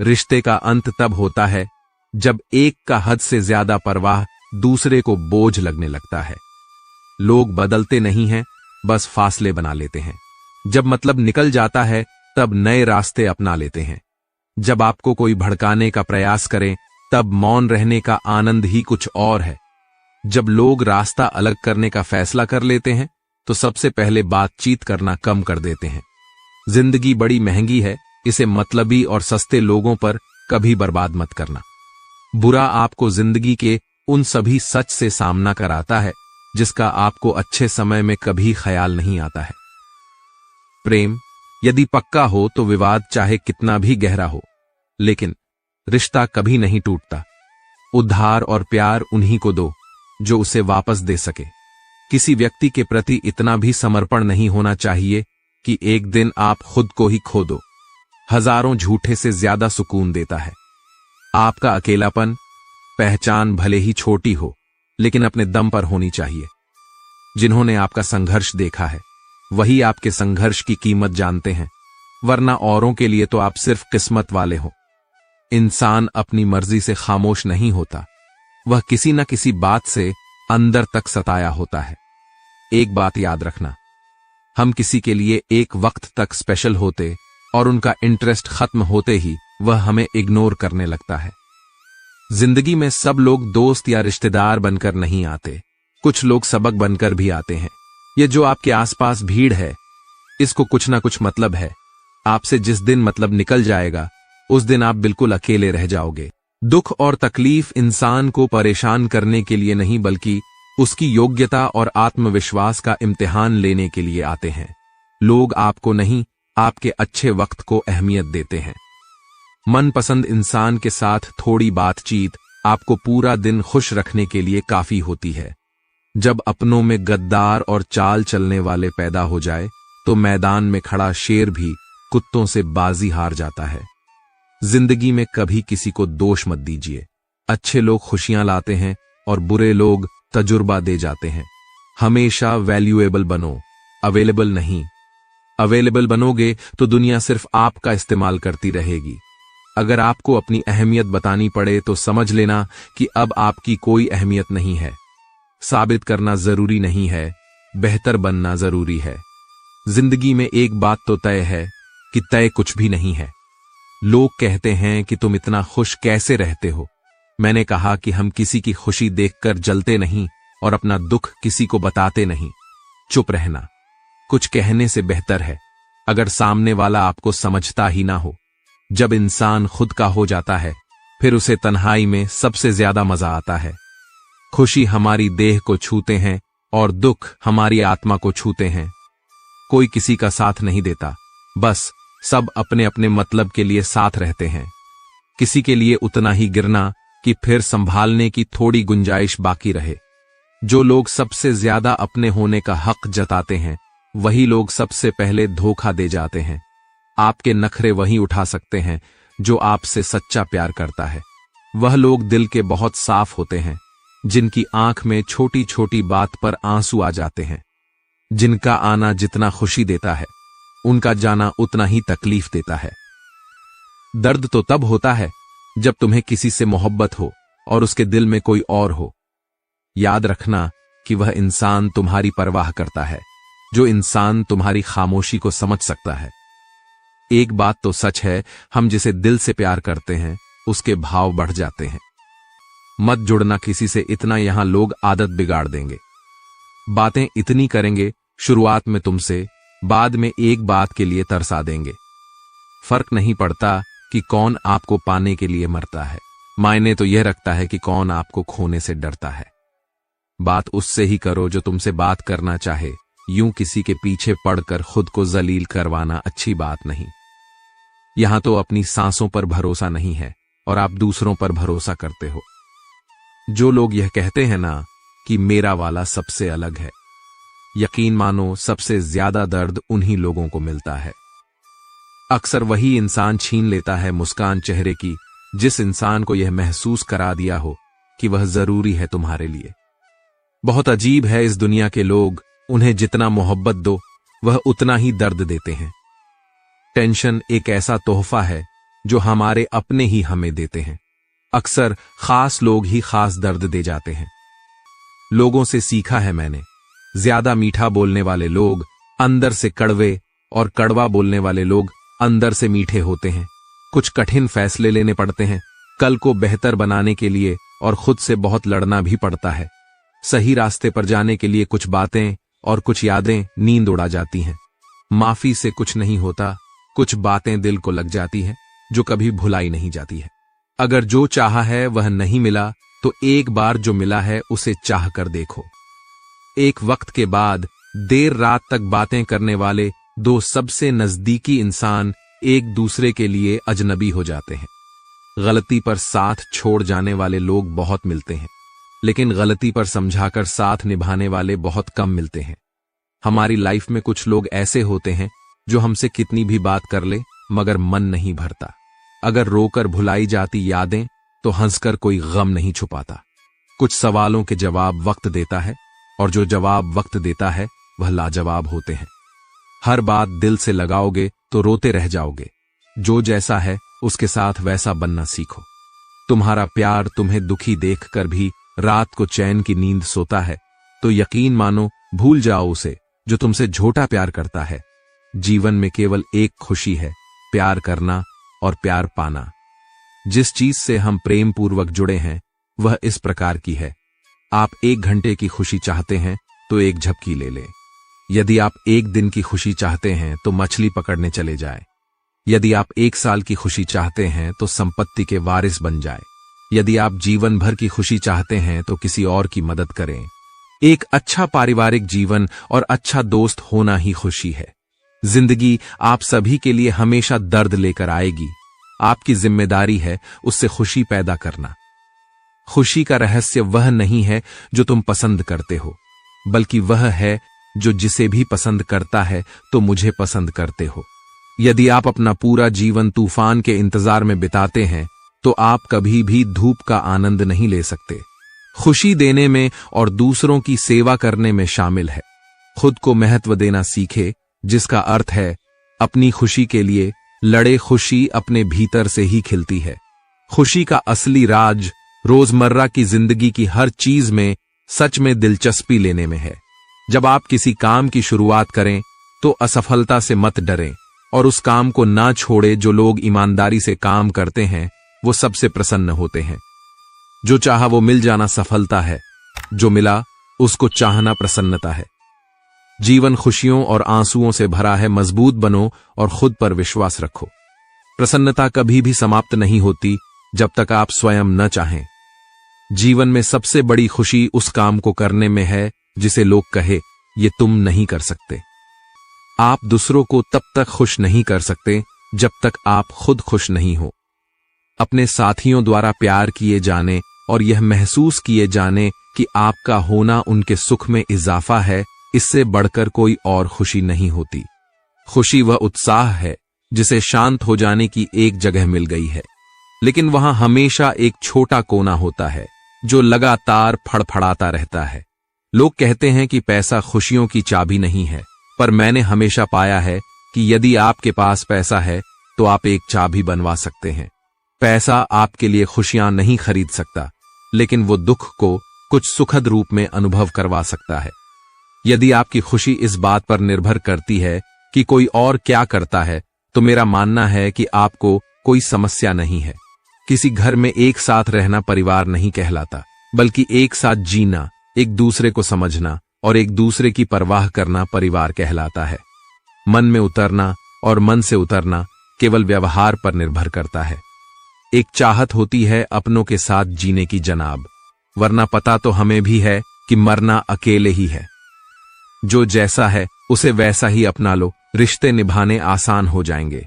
रिश्ते का अंत तब होता है जब एक का हद से ज्यादा परवाह दूसरे को बोझ लगने लगता है। लोग बदलते नहीं हैं, बस फासले बना लेते हैं। जब मतलब निकल जाता है तब नए रास्ते अपना लेते हैं। जब आपको कोई भड़काने का प्रयास करे तब मौन रहने का आनंद ही कुछ और है। जब लोग रास्ता अलग करने का फैसला कर लेते हैं तो सबसे पहले बातचीत करना कम कर देते हैं। जिंदगी बड़ी महंगी है, इसे मतलबी और सस्ते लोगों पर कभी बर्बाद मत करना। बुरा आपको जिंदगी के उन सभी सच से सामना कराता है जिसका आपको अच्छे समय में कभी ख्याल नहीं आता है। प्रेम यदि पक्का हो तो विवाद चाहे कितना भी गहरा हो, लेकिन रिश्ता कभी नहीं टूटता। उद्धार और प्यार उन्हीं को दो जो उसे वापस दे सके। किसी व्यक्ति के प्रति इतना भी समर्पण नहीं होना चाहिए कि एक दिन आप खुद को ही खो दो। हजारों झूठे से ज्यादा सुकून देता है। आपका अकेलापन, पहचान भले ही छोटी हो, लेकिन अपने दम पर होनी चाहिए। जिन्होंने आपका संघर्ष देखा है वही आपके संघर्ष की कीमत जानते हैं, वरना औरों के लिए तो आप सिर्फ किस्मत वाले हो। इंसान अपनी मर्जी से खामोश नहीं होता, वह किसी न किसी बात से अंदर तक सताया होता है। एक बात याद रखना, हम किसी के लिए एक वक्त तक स्पेशल होते और उनका इंटरेस्ट खत्म होते ही वह हमें इग्नोर करने लगता है। जिंदगी में सब लोग दोस्त या रिश्तेदार बनकर नहीं आते, कुछ लोग सबक बनकर भी आते हैं। ये जो आपके आसपास भीड़ है, इसको कुछ ना कुछ मतलब है। आपसे जिस दिन मतलब निकल जाएगा उस दिन आप बिल्कुल अकेले रह जाओगे। दुख और तकलीफ इंसान को परेशान करने के लिए नहीं, बल्कि उसकी योग्यता और आत्मविश्वास का इम्तिहान लेने के लिए आते हैं। लोग आपको नहीं, आपके अच्छे वक्त को अहमियत देते हैं। मनपसंद इंसान के साथ थोड़ी बातचीत आपको पूरा दिन खुश रखने के लिए काफी होती है। जब अपनों में गद्दार और चाल चलने वाले पैदा हो जाए तो मैदान में खड़ा शेर भी कुत्तों से बाजी हार जाता है। जिंदगी में कभी किसी को दोष मत दीजिए। अच्छे लोग खुशियां लाते हैं और बुरे लोग तजुर्बा दे जाते हैं। हमेशा वैल्यूएबल बनो, अवेलेबल नहीं। अवेलेबल बनोगे तो दुनिया सिर्फ आपका इस्तेमाल करती रहेगी। अगर आपको अपनी अहमियत बतानी पड़े तो समझ लेना कि अब आपकी कोई अहमियत नहीं है। साबित करना जरूरी नहीं है, बेहतर बनना जरूरी है। जिंदगी में एक बात तो तय है कि तय कुछ भी नहीं है। लोग कहते हैं कि तुम इतना खुश कैसे रहते हो। मैंने कहा कि हम किसी की खुशी देखकर जलते नहीं और अपना दुख किसी को बताते नहीं। चुप रहना कुछ कहने से बेहतर है, अगर सामने वाला आपको समझता ही ना हो। जब इंसान खुद का हो जाता है, फिर उसे तन्हाई में सबसे ज्यादा मजा आता है। खुशी हमारी देह को छूते हैं और दुख हमारी आत्मा को छूते हैं। कोई किसी का साथ नहीं देता, बस सब अपने अपने मतलब के लिए साथ रहते हैं। किसी के लिए उतना ही गिरना कि फिर संभालने की थोड़ी गुंजाइश बाकी रहे। जो लोग सबसे ज्यादा अपने होने का हक जताते हैं, वही लोग सबसे पहले धोखा दे जाते हैं। आपके नखरे वही उठा सकते हैं जो आपसे सच्चा प्यार करता है। वह लोग दिल के बहुत साफ होते हैं, जिनकी आंख में छोटी छोटी बात पर आंसू आ जाते हैं। जिनका आना जितना खुशी देता है, उनका जाना उतना ही तकलीफ देता है। दर्द तो तब होता है जब तुम्हें किसी से मोहब्बत हो और उसके दिल में कोई और हो। याद रखना कि वह इंसान तुम्हारी परवाह करता है, जो इंसान तुम्हारी खामोशी को समझ सकता है। एक बात तो सच है, हम जिसे दिल से प्यार करते हैं उसके भाव बढ़ जाते हैं। मत जुड़ना किसी से इतना, यहां लोग आदत बिगाड़ देंगे। बातें इतनी करेंगे शुरुआत में तुमसे, बाद में एक बात के लिए तरसा देंगे। फर्क नहीं पड़ता कि कौन आपको पाने के लिए मरता है, मायने तो यह रखता है कि कौन आपको खोने से डरता है। बात उससे ही करो जो तुमसे बात करना चाहे। यूं किसी के पीछे पड़कर खुद को जलील करवाना अच्छी बात नहीं। यहां तो अपनी सांसों पर भरोसा नहीं है और आप दूसरों पर भरोसा करते हो। जो लोग यह कहते हैं ना कि मेरा वाला सबसे अलग है, यकीन मानो सबसे ज्यादा दर्द उन्हीं लोगों को मिलता है। अक्सर वही इंसान छीन लेता है मुस्कान चेहरे की, जिस इंसान को यह महसूस करा दिया हो कि वह जरूरी है तुम्हारे लिए। बहुत अजीब है, इस दुनिया के लोग, उन्हें जितना मोहब्बत दो वह उतना ही दर्द देते हैं। टेंशन एक ऐसा तोहफा है जो हमारे अपने ही हमें देते हैं। अक्सर खास लोग ही खास दर्द दे जाते हैं। लोगों से सीखा है मैंने, ज्यादा मीठा बोलने वाले लोग अंदर से कड़वे और कड़वा बोलने वाले लोग अंदर से मीठे होते हैं। कुछ कठिन फैसले लेने पड़ते हैं कल को बेहतर बनाने के लिए, और खुद से बहुत लड़ना भी पड़ता है। सही रास्ते पर जाने के लिए कुछ बातें और कुछ यादें नींद उड़ा जाती हैं। माफी से कुछ नहीं होता, कुछ बातें दिल को लग जाती हैं जो कभी भुलाई नहीं जाती है। अगर जो चाहा है वह नहीं मिला तो एक बार जो मिला है उसे चाह कर देखो। एक वक्त के बाद देर रात तक बातें करने वाले दो सबसे नजदीकी इंसान एक दूसरे के लिए अजनबी हो जाते हैं। गलती पर साथ छोड़ जाने वाले लोग बहुत मिलते हैं, लेकिन गलती पर समझाकर साथ निभाने वाले बहुत कम मिलते हैं। हमारी लाइफ में कुछ लोग ऐसे होते हैं जो हमसे कितनी भी बात कर ले मगर मन नहीं भरता। अगर रोकर भुलाई जाती यादें तो हंसकर कोई गम नहीं छुपाता। कुछ सवालों के जवाब वक्त देता है, और जो जवाब वक्त देता है वह लाजवाब होते हैं। हर बात दिल से लगाओगे तो रोते रह जाओगे। जो जैसा है उसके साथ वैसा बनना सीखो। तुम्हारा प्यार तुम्हें दुखी देखकर भी रात को चैन की नींद सोता है तो यकीन मानो भूल जाओ उसे जो तुमसे झूठा प्यार करता है। जीवन में केवल एक खुशी है, प्यार करना और प्यार पाना। जिस चीज से हम प्रेम पूर्वक जुड़े हैं वह इस प्रकार की है। आप 1 घंटे की खुशी चाहते हैं तो एक झपकी ले लें। यदि आप 1 दिन की खुशी चाहते हैं तो मछली पकड़ने चले जाएं। यदि आप 1 साल की खुशी चाहते हैं तो संपत्ति के वारिस बन जाए। यदि आप जीवन भर की खुशी चाहते हैं तो किसी और की मदद करें। एक अच्छा पारिवारिक जीवन और अच्छा दोस्त होना ही खुशी है। जिंदगी आप सभी के लिए हमेशा दर्द लेकर आएगी। आपकी जिम्मेदारी है उससे खुशी पैदा करना। खुशी का रहस्य वह नहीं है जो तुम पसंद करते हो, बल्कि वह है जो जिसे भी पसंद करता है तो मुझे पसंद करते हो। यदि आप अपना पूरा जीवन तूफान के इंतजार में बिताते हैं तो आप कभी भी धूप का आनंद नहीं ले सकते। खुशी देने में और दूसरों की सेवा करने में शामिल है। खुद को महत्व देना सीखे, जिसका अर्थ है अपनी खुशी के लिए लड़े। खुशी अपने भीतर से ही खिलती है। खुशी का असली राज रोजमर्रा की जिंदगी की हर चीज में सच में दिलचस्पी लेने में है। जब आप किसी काम की शुरुआत करें तो असफलता से मत डरें, और उस काम को ना छोड़े। जो लोग ईमानदारी से काम करते हैं वो सबसे प्रसन्न होते हैं। जो चाहा वो मिल जाना सफलता है, जो मिला उसको चाहना प्रसन्नता है। जीवन खुशियों और आंसुओं से भरा है, मजबूत बनो और खुद पर विश्वास रखो। प्रसन्नता कभी भी समाप्त नहीं होती जब तक आप स्वयं न चाहें। जीवन में सबसे बड़ी खुशी उस काम को करने में है जिसे लोग कहे ये तुम नहीं कर सकते। आप दूसरों को तब तक खुश नहीं कर सकते जब तक आप खुद खुश नहीं हो। अपने साथियों द्वारा प्यार किए जाने और यह महसूस किए जाने कि आपका होना उनके सुख में इजाफा है, इससे बढ़कर कोई और खुशी नहीं होती। खुशी वह उत्साह है जिसे शांत हो जाने की एक जगह मिल गई है, लेकिन वहां हमेशा एक छोटा कोना होता है जो लगातार फड़फड़ाता रहता है। लोग कहते हैं कि पैसा खुशियों की चाबी नहीं है, पर मैंने हमेशा पाया है कि यदि आपके पास पैसा है तो आप एक चाबी बनवा सकते हैं। पैसा आपके लिए खुशियां नहीं खरीद सकता, लेकिन वो दुख को कुछ सुखद रूप में अनुभव करवा सकता है। यदि आपकी खुशी इस बात पर निर्भर करती है कि कोई और क्या करता है, तो मेरा मानना है कि आपको कोई समस्या नहीं है। किसी घर में एक साथ रहना परिवार नहीं कहलाता, बल्कि एक साथ जीना, एक दूसरे को समझना और एक दूसरे की परवाह करना परिवार कहलाता है। मन में उतरना और मन से उतरना केवल व्यवहार पर निर्भर करता है। एक चाहत होती है अपनों के साथ जीने की जनाब, वरना पता तो हमें भी है कि मरना अकेले ही है। जो जैसा है उसे वैसा ही अपना लो, रिश्ते निभाने आसान हो जाएंगे।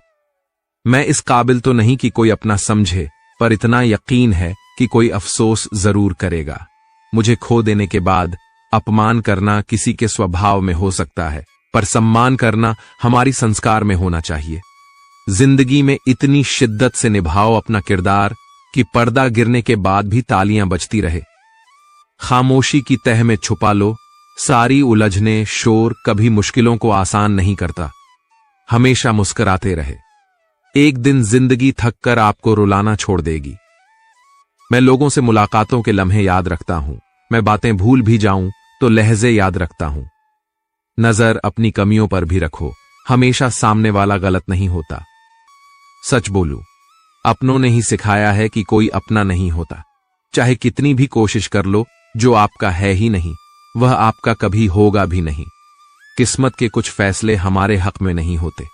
मैं इस काबिल तो नहीं कि कोई अपना समझे, पर इतना यकीन है कि कोई अफसोस जरूर करेगा। मुझे खो देने के बाद अपमान करना किसी के स्वभाव में हो सकता है, पर सम्मान करना हमारी संस्कार में होना चाहिए। जिंदगी में इतनी शिद्दत से निभाओ अपना किरदार कि पर्दा गिरने के बाद भी तालियां बजती रहे। खामोशी की तह में छुपा लो, सारी उलझने शोर कभी मुश्किलों को आसान नहीं करता। हमेशा मुस्कुराते रहे, एक दिन जिंदगी थक कर आपको रुलाना छोड़ देगी। मैं लोगों से मुलाकातों के लम्हे याद रखता हूं, मैं बातें भूल भी जाऊं तो लहजे याद रखता हूं। नजर अपनी कमियों पर भी रखो, हमेशा सामने वाला गलत नहीं होता। सच बोलूं, अपनों ने ही सिखाया है कि कोई अपना नहीं होता। चाहे कितनी भी कोशिश कर लो, जो आपका है ही नहीं वह आपका कभी होगा भी नहीं। किस्मत के कुछ फैसले हमारे हक में नहीं होते,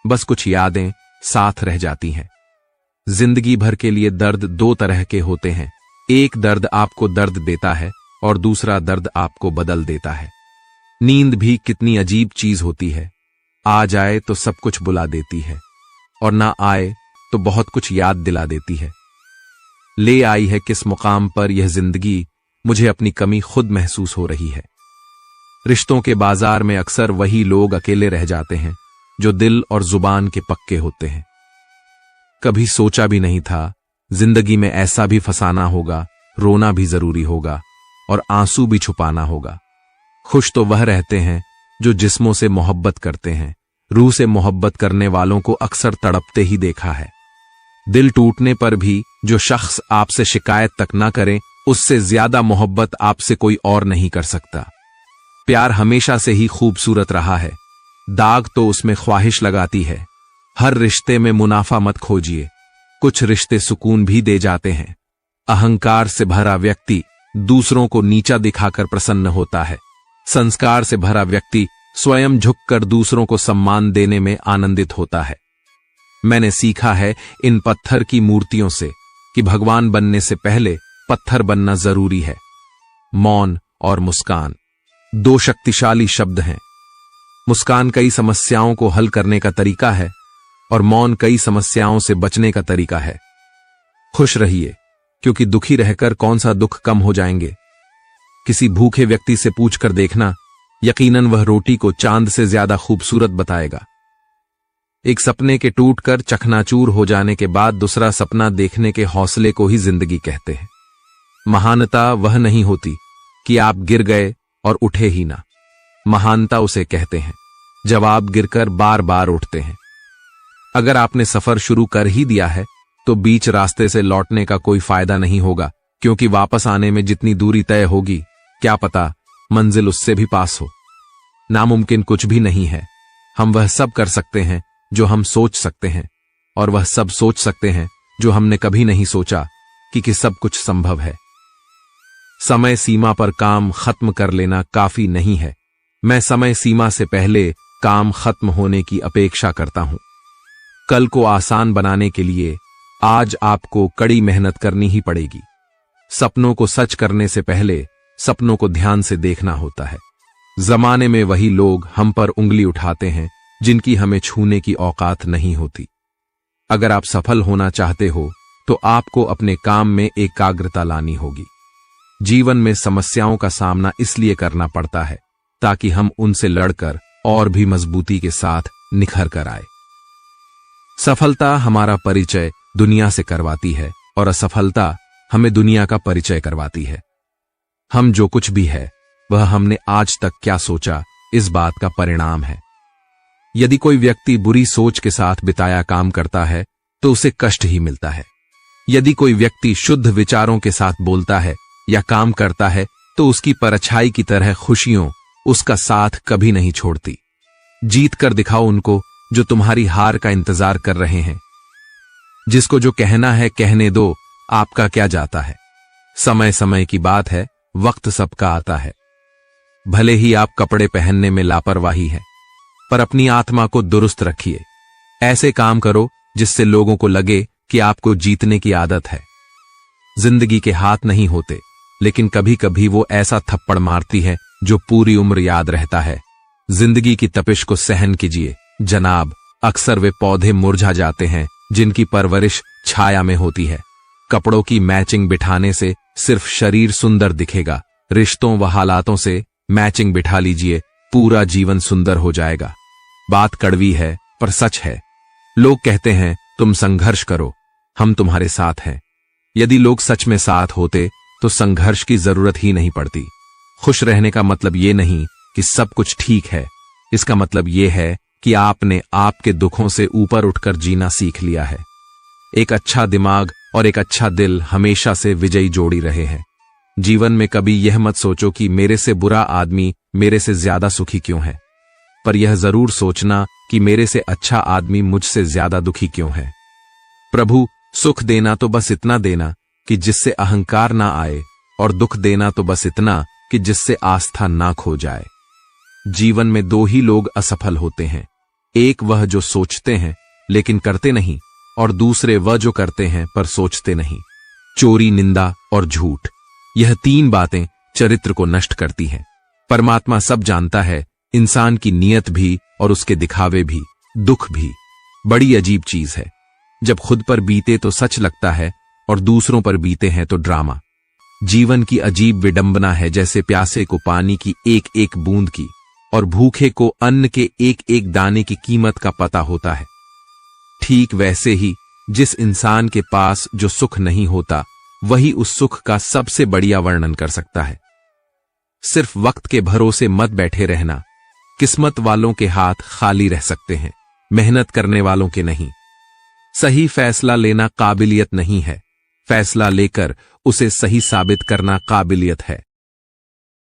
बस कुछ यादें साथ रह जाती हैं। जिंदगी भर के लिए दर्द दो तरह के होते हैं, एक दर्द आपको दर्द देता है और दूसरा दर्द आपको बदल देता है। नींद भी कितनी अजीब चीज होती है, आ जाए तो सब कुछ बुला देती है और ना आए तो बहुत कुछ याद दिला देती है। ले आई है किस मुकाम पर यह जिंदगी, मुझे अपनी कमी खुद महसूस हो रही है। रिश्तों के बाजार में अक्सर वही लोग अकेले रह जाते हैं जो दिल और जुबान के पक्के होते हैं। कभी सोचा भी नहीं था जिंदगी में ऐसा भी फसाना होगा, रोना भी जरूरी होगा और आंसू भी छुपाना होगा। खुश तो वह रहते हैं जो जिस्मों से मोहब्बत करते हैं, रूह से मोहब्बत करने वालों को अक्सर तड़पते ही देखा है। दिल टूटने पर भी जो शख्स आपसे शिकायत तक ना करे, उससे ज्यादा मोहब्बत आपसे कोई और नहीं कर सकता। प्यार हमेशा से ही खूबसूरत रहा है, दाग तो उसमें ख्वाहिश लगाती है। हर रिश्ते में मुनाफा मत खोजिए, कुछ रिश्ते सुकून भी दे जाते हैं। अहंकार से भरा व्यक्ति दूसरों को नीचा दिखाकर प्रसन्न होता है, संस्कार से भरा व्यक्ति स्वयं झुककर दूसरों को सम्मान देने में आनंदित होता है। मैंने सीखा है इन पत्थर की मूर्तियों से कि भगवान बनने से पहले पत्थर बनना जरूरी है। मौन और मुस्कान दो शक्तिशाली शब्द हैं। मुस्कान कई समस्याओं को हल करने का तरीका है और मौन कई समस्याओं से बचने का तरीका है। खुश रहिए, क्योंकि दुखी रहकर कौन सा दुख कम हो जाएंगे। किसी भूखे व्यक्ति से पूछकर देखना, यकीनन वह रोटी को चांद से ज्यादा खूबसूरत बताएगा। एक सपने के टूटकर चकनाचूर हो जाने के बाद दूसरा सपना देखने के हौसले को ही जिंदगी कहते हैं। महानता वह नहीं होती कि आप गिर गए और उठे ही ना, महानता उसे कहते हैं जब आप गिरकर बार बार उठते हैं। अगर आपने सफर शुरू कर ही दिया है तो बीच रास्ते से लौटने का कोई फायदा नहीं होगा, क्योंकि वापस आने में जितनी दूरी तय होगी, क्या पता मंजिल उससे भी पास हो। नामुमकिन कुछ भी नहीं है, हम वह सब कर सकते हैं जो हम सोच सकते हैं, और वह सब सोच सकते हैं जो हमने कभी नहीं सोचा कि सब कुछ संभव है। समय सीमा पर काम खत्म कर लेना काफी नहीं है। मैं समय सीमा से पहले काम खत्म होने की अपेक्षा करता हूं। कल को आसान बनाने के लिए आज आपको कड़ी मेहनत करनी ही पड़ेगी। सपनों को सच करने से पहले सपनों को ध्यान से देखना होता है। जमाने में वही लोग हम पर उंगली उठाते हैं जिनकी हमें छूने की औकात नहीं होती। अगर आप सफल होना चाहते हो तो आपको अपने काम में एकाग्रता लानी होगी। जीवन में समस्याओं का सामना इसलिए करना पड़ता है ताकि हम उनसे लड़कर और भी मजबूती के साथ निखर कर आए। सफलता हमारा परिचय दुनिया से करवाती है और असफलता हमें दुनिया का परिचय करवाती है। हम जो कुछ भी है वह हमने आज तक क्या सोचा इस बात का परिणाम है। यदि कोई व्यक्ति बुरी सोच के साथ बिताया काम करता है तो उसे कष्ट ही मिलता है। यदि कोई व्यक्ति शुद्ध विचारों के साथ बोलता है या काम करता है तो उसकी परछाई की तरह खुशियों उसका साथ कभी नहीं छोड़ती। जीत कर दिखाओ उनको जो तुम्हारी हार का इंतजार कर रहे हैं। जिसको जो कहना है कहने दो, आपका क्या जाता है। समय समय की बात है, वक्त सबका आता है। भले ही आप कपड़े पहनने में लापरवाही है, पर अपनी आत्मा को दुरुस्त रखिए। ऐसे काम करो जिससे लोगों को लगे कि आपको जीतने की आदत है। जिंदगी के हाथ नहीं होते, लेकिन कभी कभी वो ऐसा थप्पड़ मारती है जो पूरी उम्र याद रहता है। जिंदगी की तपिश को सहन कीजिए जनाब। अक्सर वे पौधे मुरझा जाते हैं जिनकी परवरिश छाया में होती है। कपड़ों की मैचिंग बिठाने से सिर्फ शरीर सुंदर दिखेगा, रिश्तों व हालातों से मैचिंग बिठा लीजिए, पूरा जीवन सुंदर हो जाएगा। बात कड़वी है पर सच है। लोग कहते हैं तुम संघर्ष करो, हम तुम्हारे साथ हैं। यदि लोग सच में साथ होते तो संघर्ष की जरूरत ही नहीं पड़ती। खुश रहने का मतलब ये नहीं कि सब कुछ ठीक है, इसका मतलब ये है कि आपने आपके दुखों से ऊपर उठकर जीना सीख लिया है। एक अच्छा दिमाग और एक अच्छा दिल हमेशा से विजयी जोड़ी रहे हैं। जीवन में कभी यह मत सोचो कि मेरे से बुरा आदमी मेरे से ज्यादा सुखी क्यों है, पर यह जरूर सोचना कि मेरे से अच्छा आदमी मुझसे ज्यादा दुखी क्यों है। प्रभु, सुख देना तो बस इतना देना कि जिससे अहंकार ना आए, और दुख देना तो बस इतना कि जिससे आस्था ना खो जाए। जीवन में दो ही लोग असफल होते हैं, एक वह जो सोचते हैं लेकिन करते नहीं, और दूसरे वह जो करते हैं पर सोचते नहीं। चोरी, निंदा और झूठ, यह तीन बातें चरित्र को नष्ट करती हैं। परमात्मा सब जानता है, इंसान की नीयत भी और उसके दिखावे भी, दुख भी। बड़ी अजीब चीज है, जब खुद पर बीते तो सच लगता है और दूसरों पर बीते हैं तो ड्रामा। जीवन की अजीब विडंबना है, जैसे प्यासे को पानी की एक एक बूंद की और भूखे को अन्न के एक एक दाने की कीमत का पता होता है। ठीक वैसे ही जिस इंसान के पास जो सुख नहीं होता, वही उस सुख का सबसे बढ़िया वर्णन कर सकता है। सिर्फ वक्त के भरोसे मत बैठे रहना। किस्मत वालों के हाथ खाली रह सकते हैं, मेहनत करने वालों के नहीं। सही फैसला लेना काबिलियत नहीं है, फैसला लेकर उसे सही साबित करना काबिलियत है।